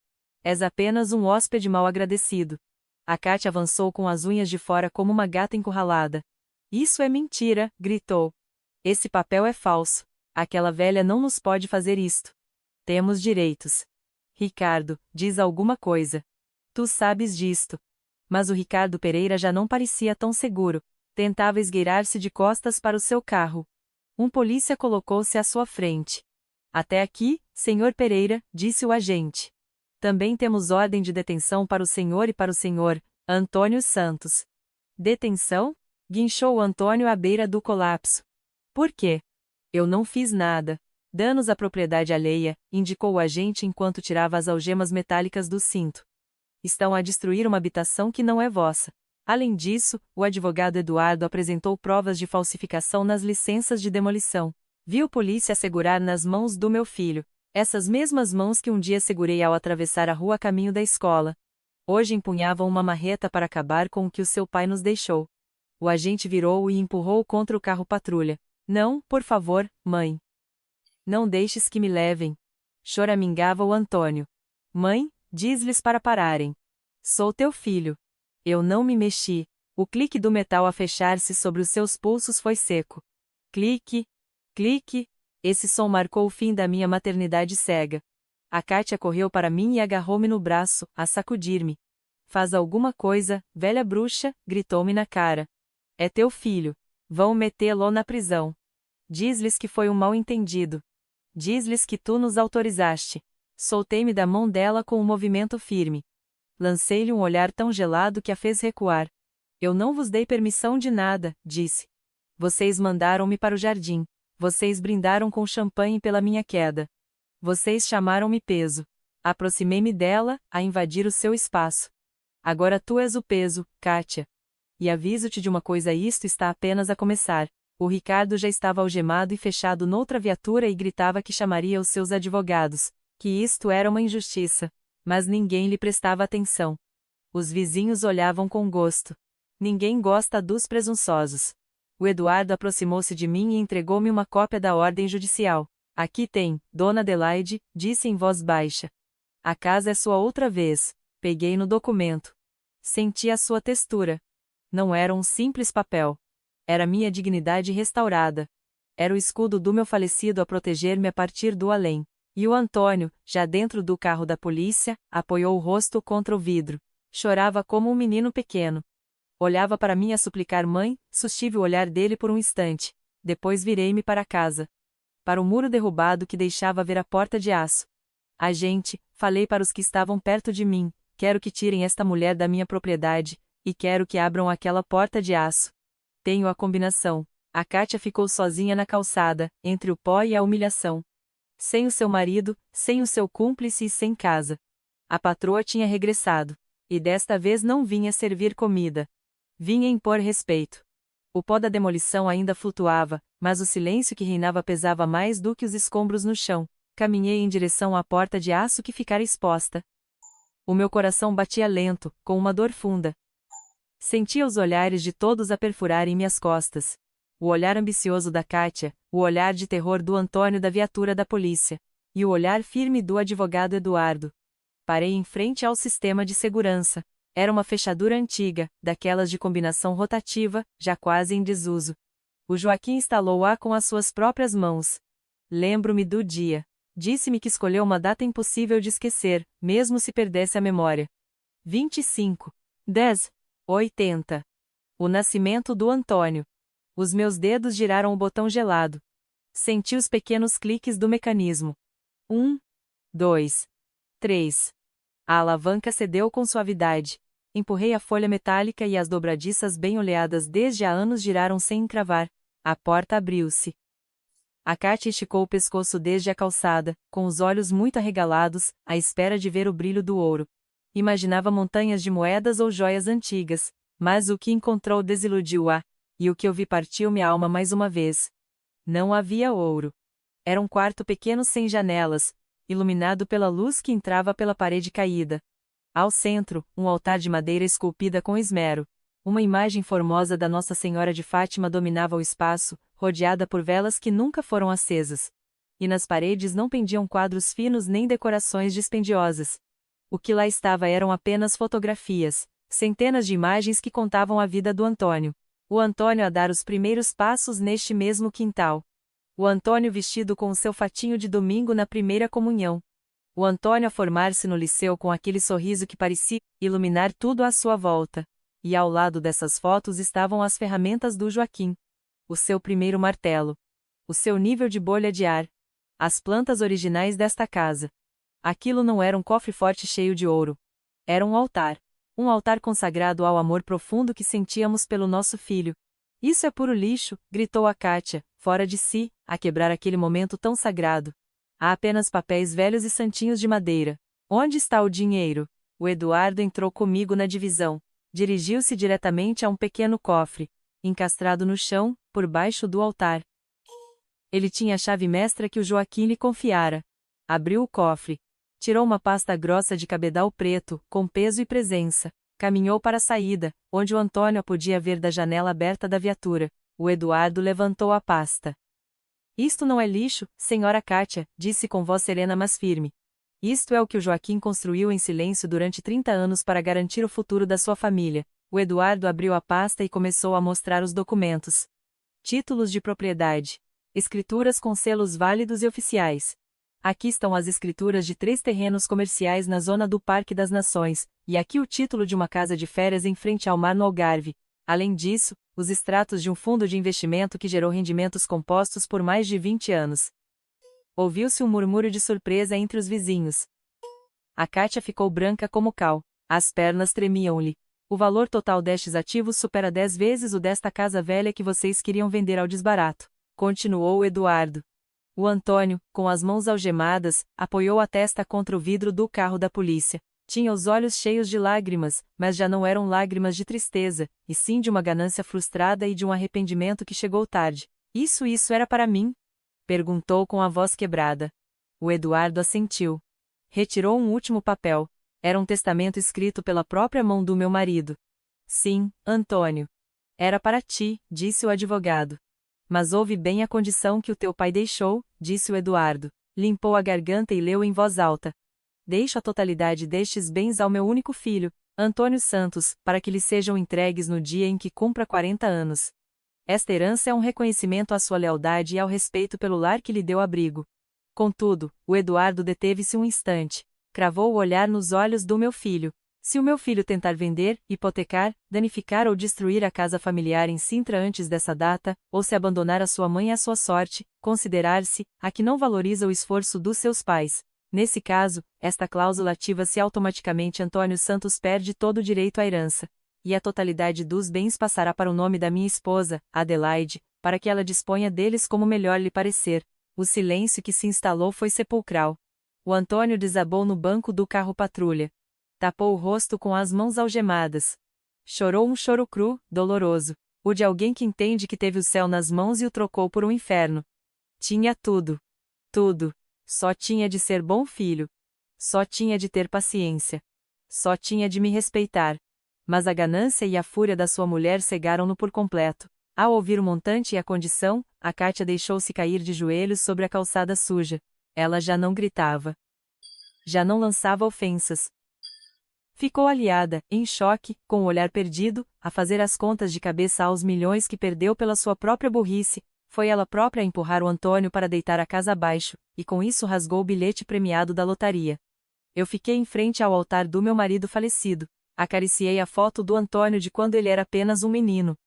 És apenas um hóspede mal agradecido. A Kátia avançou com as unhas de fora como uma gata encurralada. Isso é mentira, gritou. Esse papel é falso. Aquela velha não nos pode fazer isto. Temos direitos. Ricardo, diz alguma coisa. Tu sabes disto. Mas o Ricardo Pereira já não parecia tão seguro. Tentava esgueirar-se de costas para o seu carro. Um polícia colocou-se à sua frente. Até aqui, senhor Pereira, disse o agente. Também temos ordem de detenção para o senhor e para o senhor, Antônio Santos. Detenção? Guinchou Antônio à beira do colapso. Por quê? Eu não fiz nada. Danos à propriedade alheia, indicou o agente enquanto tirava as algemas metálicas do cinto. Estão a destruir uma habitação que não é vossa. Além disso, o advogado Eduardo apresentou provas de falsificação nas licenças de demolição. Viu polícia segurar nas mãos do meu filho. Essas mesmas mãos que um dia segurei ao atravessar a rua a caminho da escola. Hoje empunhavam uma marreta para acabar com o que o seu pai nos deixou. O agente virou-o e empurrou contra o carro-patrulha. Não, por favor, mãe. Não deixes que me levem. Choramingava o Antônio. Mãe, diz-lhes para pararem. Sou teu filho. Eu não me mexi. O clique do metal a fechar-se sobre os seus pulsos foi seco. Clique. Clique. Esse som marcou o fim da minha maternidade cega. A Kátia correu para mim e agarrou-me no braço, a sacudir-me. Faz alguma coisa, velha bruxa, gritou-me na cara. É teu filho. Vão metê-lo na prisão. Diz-lhes que foi um mal-entendido. Diz-lhes que tu nos autorizaste. Soltei-me da mão dela com um movimento firme. Lancei-lhe um olhar tão gelado que a fez recuar. Eu não vos dei permissão de nada, disse. Vocês mandaram-me para o jardim. Vocês brindaram com champanhe pela minha queda. Vocês chamaram-me peso. Aproximei-me dela, a invadir o seu espaço. Agora tu és o peso, Kátia. E aviso-te de uma coisa: isto está apenas a começar. O Ricardo já estava algemado e fechado noutra viatura e gritava que chamaria os seus advogados, que isto era uma injustiça. Mas ninguém lhe prestava atenção. Os vizinhos olhavam com gosto. Ninguém gosta dos presunçosos. O Eduardo aproximou-se de mim e entregou-me uma cópia da ordem judicial. Aqui tem, Dona Adelaide, disse em voz baixa. A casa é sua outra vez. Peguei no documento. Senti a sua textura. Não era um simples papel. Era minha dignidade restaurada. Era o escudo do meu falecido a proteger-me a partir do além. E o Antônio, já dentro do carro da polícia, apoiou o rosto contra o vidro. Chorava como um menino pequeno. Olhava para mim a suplicar: mãe, sustive o olhar dele por um instante. Depois virei-me para casa. Para o muro derrubado que deixava ver a porta de aço. Agente, falei para os que estavam perto de mim, quero que tirem esta mulher da minha propriedade, e quero que abram aquela porta de aço. Tenho a combinação. A Kátia ficou sozinha na calçada, entre o pó e a humilhação. Sem o seu marido, sem o seu cúmplice e sem casa. A patroa tinha regressado. E desta vez não vinha servir comida. Vinha impor respeito. O pó da demolição ainda flutuava, mas o silêncio que reinava pesava mais do que os escombros no chão. Caminhei em direção à porta de aço que ficara exposta. O meu coração batia lento, com uma dor funda. Sentia os olhares de todos a perfurarem minhas costas. O olhar ambicioso da Kátia, o olhar de terror do Antônio da viatura da polícia, e o olhar firme do advogado Eduardo. Parei em frente ao sistema de segurança. Era uma fechadura antiga, daquelas de combinação rotativa, já quase em desuso. O Joaquim instalou-a com as suas próprias mãos. Lembro-me do dia. Disse-me que escolheu uma data impossível de esquecer, mesmo se perdesse a memória. 25/10/80. O nascimento do Antônio. Os meus dedos giraram o botão gelado. Senti os pequenos cliques do mecanismo. 1, 2, 3. A alavanca cedeu com suavidade. Empurrei a folha metálica e as dobradiças bem oleadas desde há anos giraram sem encravar. A porta abriu-se. A Kátia esticou o pescoço desde a calçada, com os olhos muito arregalados, à espera de ver o brilho do ouro. Imaginava montanhas de moedas ou joias antigas, mas o que encontrou desiludiu-a, e o que eu vi partiu minha alma mais uma vez. Não havia ouro. Era um quarto pequeno sem janelas, iluminado pela luz que entrava pela parede caída. Ao centro, um altar de madeira esculpida com esmero. Uma imagem formosa da Nossa Senhora de Fátima dominava o espaço, rodeada por velas que nunca foram acesas. E nas paredes não pendiam quadros finos nem decorações dispendiosas. O que lá estava eram apenas fotografias, centenas de imagens que contavam a vida do Antônio. O Antônio a dar os primeiros passos neste mesmo quintal. O Antônio vestido com o seu fatinho de domingo na primeira comunhão. O Antônio a formar-se no liceu com aquele sorriso que parecia iluminar tudo à sua volta. E ao lado dessas fotos estavam as ferramentas do Joaquim. O seu primeiro martelo. O seu nível de bolha de ar. As plantas originais desta casa. Aquilo não era um cofre-forte cheio de ouro. Era um altar. Um altar consagrado ao amor profundo que sentíamos pelo nosso filho. Isso é puro lixo, gritou a Kátia, fora de si, a quebrar aquele momento tão sagrado. Há apenas papéis velhos e santinhos de madeira. Onde está o dinheiro? O Eduardo entrou comigo na divisão. Dirigiu-se diretamente a um pequeno cofre, encastrado no chão, por baixo do altar. Ele tinha a chave mestra que o Joaquim lhe confiara. Abriu o cofre. Tirou uma pasta grossa de cabedal preto, com peso e presença. Caminhou para a saída, onde o Antônio a podia ver da janela aberta da viatura. O Eduardo levantou a pasta. Isto não é lixo, senhora Kátia, disse com voz serena mas firme. Isto é o que o Joaquim construiu em silêncio durante 30 anos para garantir o futuro da sua família. O Eduardo abriu a pasta e começou a mostrar os documentos. Títulos de propriedade. Escrituras com selos válidos e oficiais. Aqui estão as escrituras de 3 terrenos comerciais na zona do Parque das Nações, e aqui o título de uma casa de férias em frente ao mar no Algarve. Além disso, os extratos de um fundo de investimento que gerou rendimentos compostos por mais de 20 anos. Ouviu-se um murmúrio de surpresa entre os vizinhos. A Kátia ficou branca como cal. As pernas tremiam-lhe. O valor total destes ativos supera 10 vezes o desta casa velha que vocês queriam vender ao desbarato. Continuou o Eduardo. O Antônio, com as mãos algemadas, apoiou a testa contra o vidro do carro da polícia. Tinha os olhos cheios de lágrimas, mas já não eram lágrimas de tristeza, e sim de uma ganância frustrada e de um arrependimento que chegou tarde. Isso era para mim? Perguntou com a voz quebrada. O Eduardo assentiu. Retirou um último papel. Era um testamento escrito pela própria mão do meu marido. Sim, Antônio. Era para ti, disse o advogado. Mas ouve bem a condição que o teu pai deixou, disse o Eduardo. Limpou a garganta e leu em voz alta. Deixo a totalidade destes bens ao meu único filho, Antônio Santos, para que lhe sejam entregues no dia em que cumpra 40 anos. Esta herança é um reconhecimento à sua lealdade e ao respeito pelo lar que lhe deu abrigo. Contudo, o Eduardo deteve-se um instante. Cravou o olhar nos olhos do meu filho. Se o meu filho tentar vender, hipotecar, danificar ou destruir a casa familiar em Sintra antes dessa data, ou se abandonar a sua mãe à sua sorte, considerar-se a que não valoriza o esforço dos seus pais. Nesse caso, esta cláusula ativa-se automaticamente. Antônio Santos perde todo o direito à herança. E a totalidade dos bens passará para o nome da minha esposa, Adelaide, para que ela disponha deles como melhor lhe parecer. O silêncio que se instalou foi sepulcral. O Antônio desabou no banco do carro patrulha. Tapou o rosto com as mãos algemadas. Chorou um choro cru, doloroso, o de alguém que entende que teve o céu nas mãos e o trocou por um inferno. Tinha tudo. Tudo. Só tinha de ser bom filho. Só tinha de ter paciência. Só tinha de me respeitar. Mas a ganância e a fúria da sua mulher cegaram-no por completo. Ao ouvir o montante e a condição, a Kátia deixou-se cair de joelhos sobre a calçada suja. Ela já não gritava. Já não lançava ofensas. Ficou aliada, em choque, com o olhar perdido, a fazer as contas de cabeça aos milhões que perdeu pela sua própria burrice. Foi ela própria a empurrar o Antônio para deitar a casa abaixo, e com isso rasgou o bilhete premiado da lotaria. Eu fiquei em frente ao altar do meu marido falecido. Acariciei a foto do Antônio de quando ele era apenas um menino.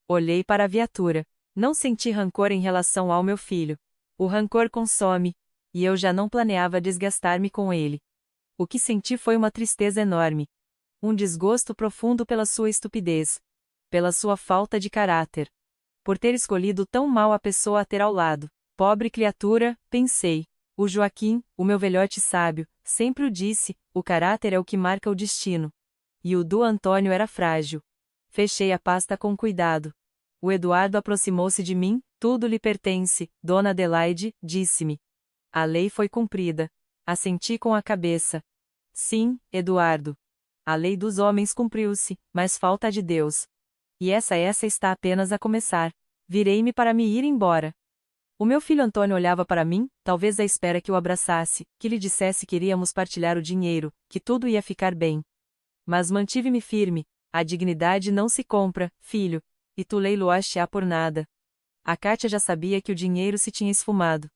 Olhei para a viatura. Não senti rancor em relação ao meu filho. O rancor consome, e eu já não planeava desgastar-me com ele. O que senti foi uma tristeza enorme. Um desgosto profundo pela sua estupidez. Pela sua falta de caráter. Por ter escolhido tão mal a pessoa a ter ao lado. Pobre criatura, pensei. O Joaquim, o meu velhote sábio, sempre o disse, o caráter é o que marca o destino. E o do Antônio era frágil. Fechei a pasta com cuidado. O Eduardo aproximou-se de mim, tudo lhe pertence, Dona Adelaide, disse-me. A lei foi cumprida. Assenti com a cabeça. Sim, Eduardo. A lei dos homens cumpriu-se, mas falta a de Deus. E essa está apenas a começar. Virei-me para me ir embora. O meu filho Antônio olhava para mim, talvez à espera que o abraçasse, que lhe dissesse que iríamos partilhar o dinheiro, que tudo ia ficar bem. Mas mantive-me firme. A dignidade não se compra, filho, e tu leiloaste-a por nada. A Kátia já sabia que o dinheiro se tinha esfumado.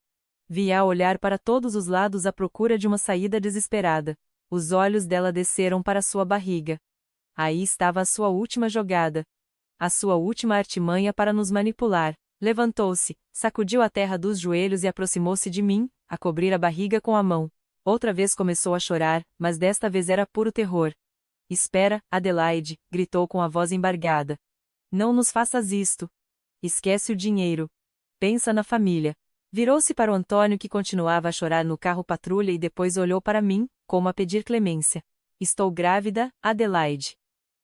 Via-a olhar para todos os lados à procura de uma saída desesperada. Os olhos dela desceram para sua barriga. Aí estava a sua última jogada. A sua última artimanha para nos manipular. Levantou-se, sacudiu a terra dos joelhos e aproximou-se de mim, a cobrir a barriga com a mão. Outra vez começou a chorar, mas desta vez era puro terror. Espera, Adelaide, gritou com a voz embargada. Não nos faças isto. Esquece o dinheiro. Pensa na família. Virou-se para o Antônio que continuava a chorar no carro patrulha e depois olhou para mim, como a pedir clemência. Estou grávida, Adelaide.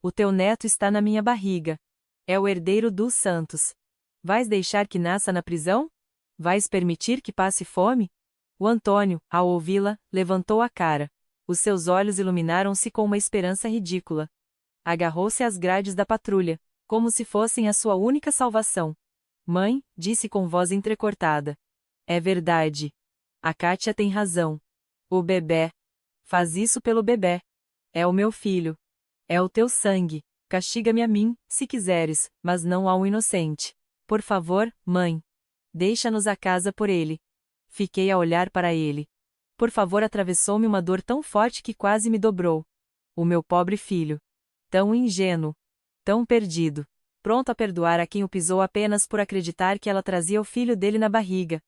O teu neto está na minha barriga. É o herdeiro dos Santos. Vais deixar que nasça na prisão? Vais permitir que passe fome? O Antônio, ao ouvi-la, levantou a cara. Os seus olhos iluminaram-se com uma esperança ridícula. Agarrou-se às grades da patrulha, como se fossem a sua única salvação. Mãe, disse com voz entrecortada. É verdade. A Kátia tem razão. O bebê. Faz isso pelo bebê. É o meu filho. É o teu sangue. Castiga-me a mim, se quiseres, mas não a um inocente. Por favor, mãe. Deixa-nos a casa por ele. Fiquei a olhar para ele. Por favor, atravessou-me uma dor tão forte que quase me dobrou. O meu pobre filho. Tão ingênuo. Tão perdido. Pronto a perdoar a quem o pisou apenas por acreditar que ela trazia o filho dele na barriga.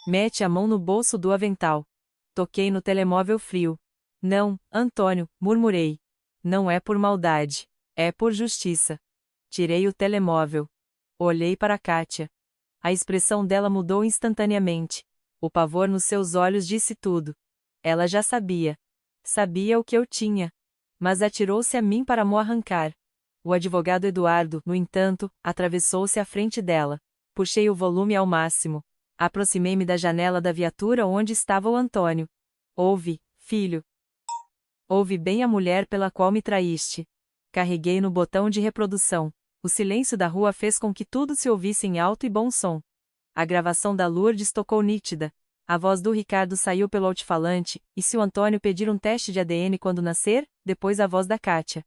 Mete a mão no bolso do avental. Toquei no telemóvel frio. Não, Antônio, murmurei. Não é por maldade. É por justiça. Tirei o telemóvel. Olhei para Kátia. A expressão dela mudou instantaneamente. O pavor nos seus olhos disse tudo. Ela já sabia. Sabia o que eu tinha. Mas atirou-se a mim para me arrancar. O advogado Eduardo, no entanto, atravessou-se à frente dela. Puxei o volume ao máximo. Aproximei-me da janela da viatura onde estava o Antônio. Ouve, filho. Ouve bem a mulher pela qual me traíste. Carreguei no botão de reprodução. O silêncio da rua fez com que tudo se ouvisse em alto e bom som. A gravação da Lourdes tocou nítida. A voz do Ricardo saiu pelo altifalante, e se o Antônio pedir um teste de ADN quando nascer, depois a voz da Kátia.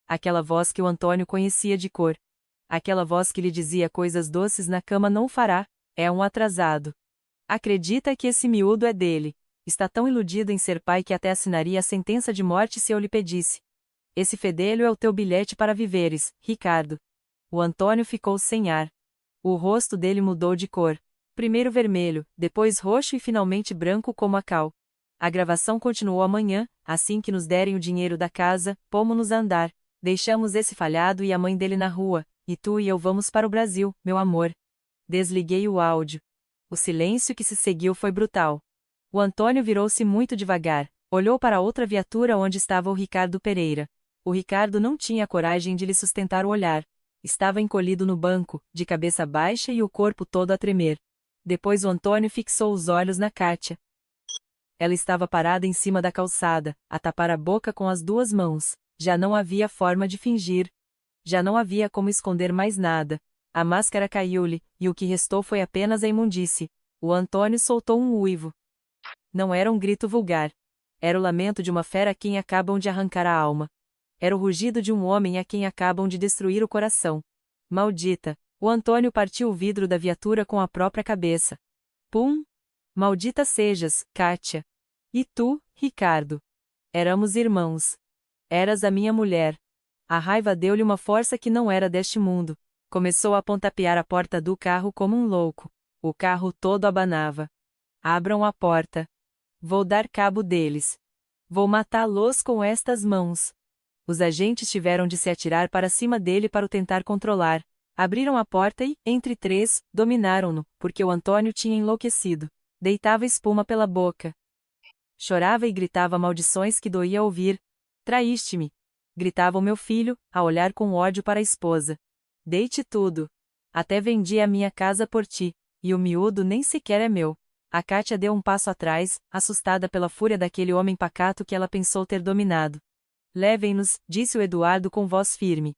Aquela voz que o Antônio conhecia de cor. Aquela voz que lhe dizia coisas doces na cama não fará, é um atrasado. Acredita que esse miúdo é dele. Está tão iludido em ser pai que até assinaria a sentença de morte se eu lhe pedisse. Esse fedelho é o teu bilhete para viveres, Ricardo. O Antônio ficou sem ar. O rosto dele mudou de cor. Primeiro vermelho, depois roxo e finalmente branco como a cal. A gravação continuou amanhã, assim que nos derem o dinheiro da casa, pômo-nos a andar. Deixamos esse falhado e a mãe dele na rua, e tu e eu vamos para o Brasil, meu amor. Desliguei o áudio. O silêncio que se seguiu foi brutal. O Antônio virou-se muito devagar, olhou para outra viatura onde estava o Ricardo Pereira. O Ricardo não tinha coragem de lhe sustentar o olhar. Estava encolhido no banco, de cabeça baixa e o corpo todo a tremer. Depois o Antônio fixou os olhos na Kátia. Ela estava parada em cima da calçada, a tapar a boca com as duas mãos. Já não havia forma de fingir. Já não havia como esconder mais nada. A máscara caiu-lhe, e o que restou foi apenas a imundície. O Antônio soltou um uivo. Não era um grito vulgar. Era o lamento de uma fera a quem acabam de arrancar a alma. Era o rugido de um homem a quem acabam de destruir o coração. Maldita! O Antônio partiu o vidro da viatura com a própria cabeça. Pum! Maldita sejas, Kátia! E tu, Ricardo? Éramos irmãos. Eras a minha mulher. A raiva deu-lhe uma força que não era deste mundo. Começou a pontapear a porta do carro como um louco. O carro todo abanava. Abram a porta. Vou dar cabo deles. Vou matá-los com estas mãos. Os agentes tiveram de se atirar para cima dele para o tentar controlar. Abriram a porta e, entre três, dominaram-no, porque o Antônio tinha enlouquecido. Deitava espuma pela boca. Chorava e gritava maldições que doía ouvir. Traíste-me! Gritava o meu filho, a olhar com ódio para a esposa. Dei-te tudo. Até vendi a minha casa por ti, e o miúdo nem sequer é meu. A Kátia deu um passo atrás, assustada pela fúria daquele homem pacato que ela pensou ter dominado. Levem-nos, disse o Eduardo com voz firme.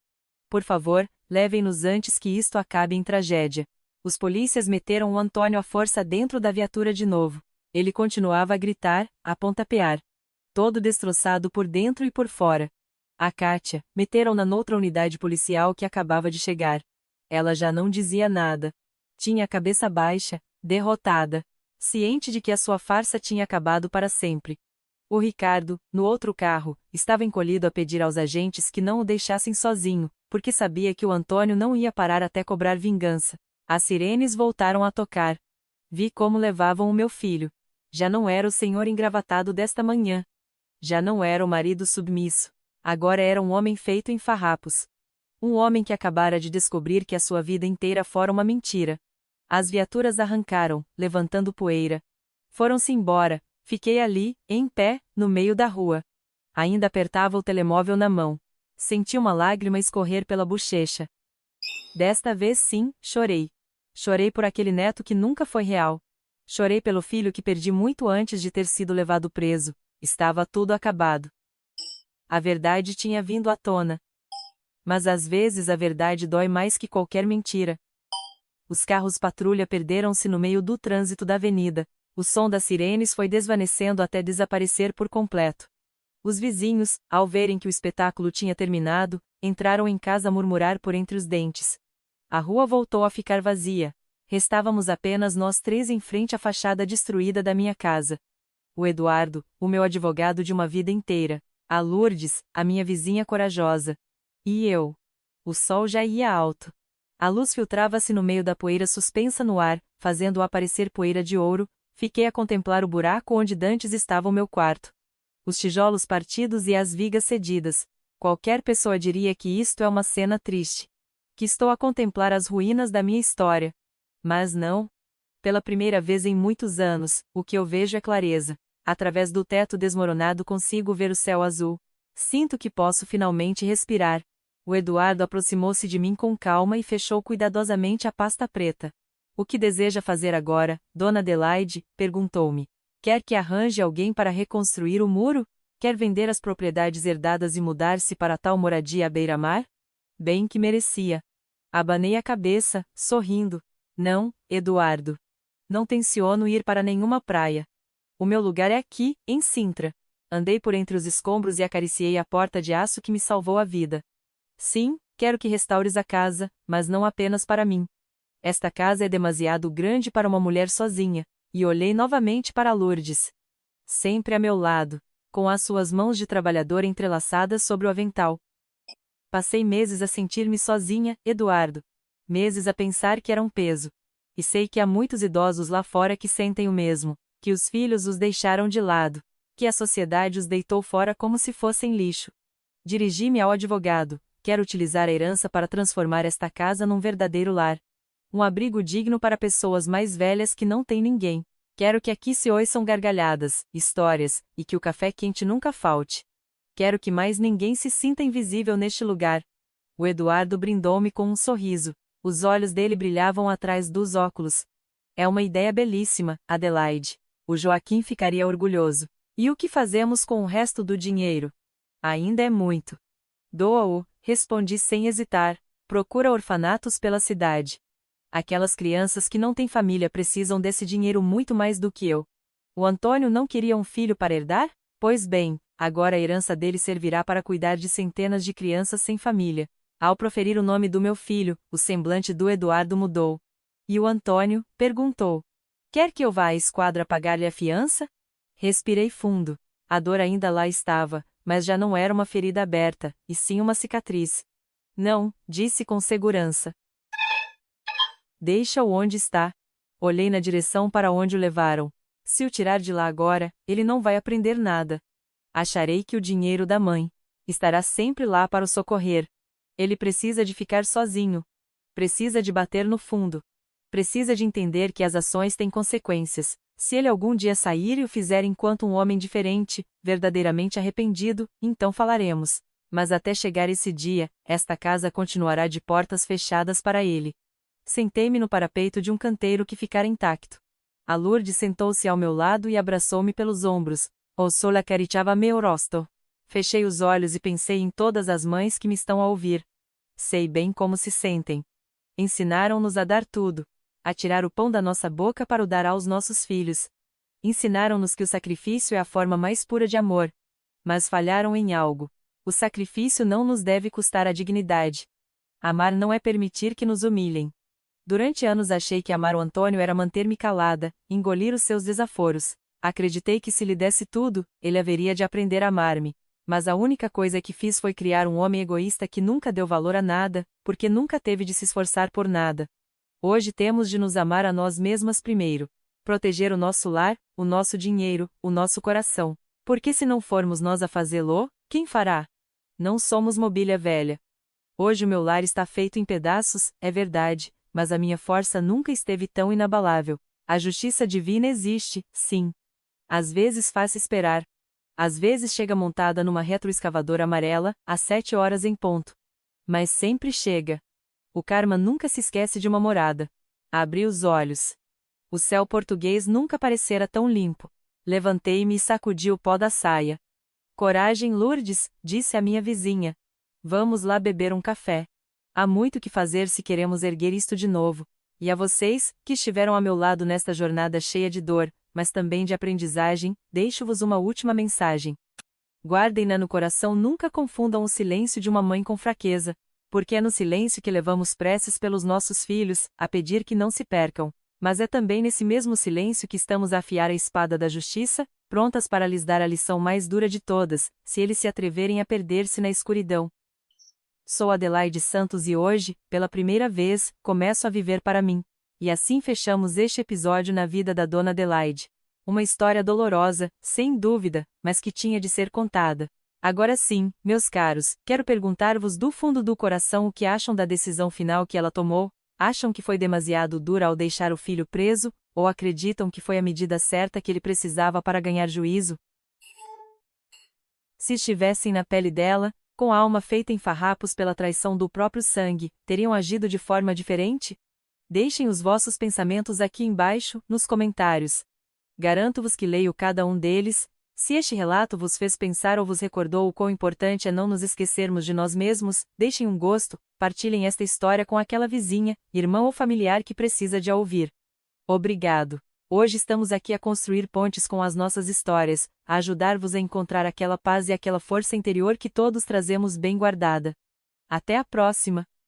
Por favor, Levem-nos antes que isto acabe em tragédia. Os polícias meteram o Antônio à força dentro da viatura de novo. Ele continuava a gritar, a pontapear. Todo destroçado por dentro e por fora. A Kátia, meteram-na noutra unidade policial que acabava de chegar. Ela já não dizia nada. Tinha a cabeça baixa, derrotada, ciente de que a sua farsa tinha acabado para sempre. O Ricardo, no outro carro, estava encolhido a pedir aos agentes que não o deixassem sozinho, porque sabia que o Antônio não ia parar até cobrar vingança. As sirenes voltaram a tocar. Vi como levavam o meu filho. Já não era o senhor engravatado desta manhã. Já não era o marido submisso. Agora era um homem feito em farrapos. Um homem que acabara de descobrir que a sua vida inteira fora uma mentira. As viaturas arrancaram, levantando poeira. Foram-se embora, fiquei ali, em pé, no meio da rua. Ainda apertava o telemóvel na mão. Senti uma lágrima escorrer pela bochecha. Desta vez sim, chorei. Chorei por aquele neto que nunca foi real. Chorei pelo filho que perdi muito antes de ter sido levado preso. Estava tudo acabado. A verdade tinha vindo à tona. Mas às vezes a verdade dói mais que qualquer mentira. Os carros patrulha perderam-se no meio do trânsito da avenida. O som das sirenes foi desvanecendo até desaparecer por completo. Os vizinhos, ao verem que o espetáculo tinha terminado, entraram em casa a murmurar por entre os dentes. A rua voltou a ficar vazia. Restávamos apenas nós três em frente à fachada destruída da minha casa. O Eduardo, o meu advogado de uma vida inteira. A Lourdes, a minha vizinha corajosa. E eu. O sol já ia alto. A luz filtrava-se no meio da poeira suspensa no ar, fazendo-o aparecer poeira de ouro. Fiquei a contemplar o buraco onde dantes estava o meu quarto. Os tijolos partidos e as vigas cedidas. Qualquer pessoa diria que isto é uma cena triste. Que estou a contemplar as ruínas da minha história. Mas não. Pela primeira vez em muitos anos, o que eu vejo é clareza. Através do teto desmoronado consigo ver o céu azul. Sinto que posso finalmente respirar. O Eduardo aproximou-se de mim com calma e fechou cuidadosamente a pasta preta. O que deseja fazer agora, Dona Adelaide? Perguntou-me. Quer que arranje alguém para reconstruir o muro? Quer vender as propriedades herdadas e mudar-se para tal moradia à beira-mar? Bem que merecia. Abanei a cabeça, sorrindo. Não, Eduardo. Não tenciono ir para nenhuma praia. O meu lugar é aqui, em Sintra. Andei por entre os escombros e acariciei a porta de aço que me salvou a vida. Sim, quero que restaures a casa, mas não apenas para mim. Esta casa é demasiado grande para uma mulher sozinha, e olhei novamente para Lourdes. Sempre a meu lado, com as suas mãos de trabalhadora entrelaçadas sobre o avental. Passei meses a sentir-me sozinha, Eduardo. Meses a pensar que era um peso. E sei que há muitos idosos lá fora que sentem o mesmo. Que os filhos os deixaram de lado, que a sociedade os deitou fora como se fossem lixo. Dirigi-me ao advogado. Quero utilizar a herança para transformar esta casa num verdadeiro lar. Um abrigo digno para pessoas mais velhas que não têm ninguém. Quero que aqui se ouçam gargalhadas, histórias, e que o café quente nunca falte. Quero que mais ninguém se sinta invisível neste lugar. O Eduardo brindou-me com um sorriso. Os olhos dele brilhavam atrás dos óculos. É uma ideia belíssima, Adelaide. O Joaquim ficaria orgulhoso. E o que fazemos com o resto do dinheiro? Ainda é muito. Doa-o, respondi sem hesitar. Procura orfanatos pela cidade. Aquelas crianças que não têm família precisam desse dinheiro muito mais do que eu. O Antônio não queria um filho para herdar? Pois bem, agora a herança dele servirá para cuidar de centenas de crianças sem família. Ao proferir o nome do meu filho, o semblante do Eduardo mudou. E o Antônio? Perguntou. Quer que eu vá à esquadra pagar-lhe a fiança? Respirei fundo. A dor ainda lá estava, mas já não era uma ferida aberta, e sim uma cicatriz. Não, disse com segurança. Deixa-o onde está. Olhei na direção para onde o levaram. Se o tirar de lá agora, ele não vai aprender nada. Acharei que o dinheiro da mãe estará sempre lá para o socorrer. Ele precisa de ficar sozinho. Precisa de bater no fundo. Precisa de entender que as ações têm consequências. Se ele algum dia sair e o fizer enquanto um homem diferente, verdadeiramente arrependido, então falaremos. Mas até chegar esse dia, esta casa continuará de portas fechadas para ele. Sentei-me no parapeito de um canteiro que ficara intacto. A Lourdes sentou-se ao meu lado e abraçou-me pelos ombros. O sole acariciava meu rosto. Fechei os olhos e pensei em todas as mães que me estão a ouvir. sei bem como se sentem. Ensinaram-nos a dar tudo, a tirar o pão da nossa boca para o dar aos nossos filhos. Ensinaram-nos que o sacrifício é a forma mais pura de amor. Mas falharam em algo. O sacrifício não nos deve custar a dignidade. Amar não é permitir que nos humilhem. Durante anos achei que amar o Antônio era manter-me calada, engolir os seus desaforos. Acreditei que se lhe desse tudo, ele haveria de aprender a amar-me. Mas a única coisa que fiz foi criar um homem egoísta que nunca deu valor a nada, porque nunca teve de se esforçar por nada. Hoje temos de nos amar a nós mesmas primeiro. Proteger o nosso lar, o nosso dinheiro, o nosso coração. Porque se não formos nós a fazê-lo, quem fará? Não somos mobília velha. Hoje o meu lar está feito em pedaços, é verdade, mas a minha força nunca esteve tão inabalável. A justiça divina existe, sim. Às vezes faz esperar. Às vezes chega montada numa retroescavadora amarela, às 7 horas em ponto. Mas sempre chega. O karma nunca se esquece de uma morada. Abri os olhos. O céu português nunca parecera tão limpo. Levantei-me e sacudi o pó da saia. Coragem, Lourdes, disse a minha vizinha. Vamos lá beber um café. Há muito que fazer se queremos erguer isto de novo. E a vocês, que estiveram a meu lado nesta jornada cheia de dor, mas também de aprendizagem, deixo-vos uma última mensagem. Guardem-na no coração, nunca confundam o silêncio de uma mãe com fraqueza, porque é no silêncio que levamos preces pelos nossos filhos, a pedir que não se percam. Mas é também nesse mesmo silêncio que estamos a afiar a espada da justiça, prontas para lhes dar a lição mais dura de todas, se eles se atreverem a perder-se na escuridão. Sou Adelaide Santos e hoje, pela primeira vez, começo a viver para mim. E assim fechamos este episódio na vida da Dona Adelaide. Uma história dolorosa, sem dúvida, mas que tinha de ser contada. Agora sim, meus caros, quero perguntar-vos do fundo do coração o que acham da decisão final que ela tomou. Acham que foi demasiado dura ao deixar o filho preso, ou acreditam que foi a medida certa que ele precisava para ganhar juízo? Se estivessem na pele dela, com a alma feita em farrapos pela traição do próprio sangue, teriam agido de forma diferente? Deixem os vossos pensamentos aqui embaixo, nos comentários. Garanto-vos que leio cada um deles. Se este relato vos fez pensar ou vos recordou o quão importante é não nos esquecermos de nós mesmos, deixem um gosto, partilhem esta história com aquela vizinha, irmão ou familiar que precisa de a ouvir. Obrigado. Hoje estamos aqui a construir pontes com as nossas histórias, a ajudar-vos a encontrar aquela paz e aquela força interior que todos trazemos bem guardada. Até a próxima!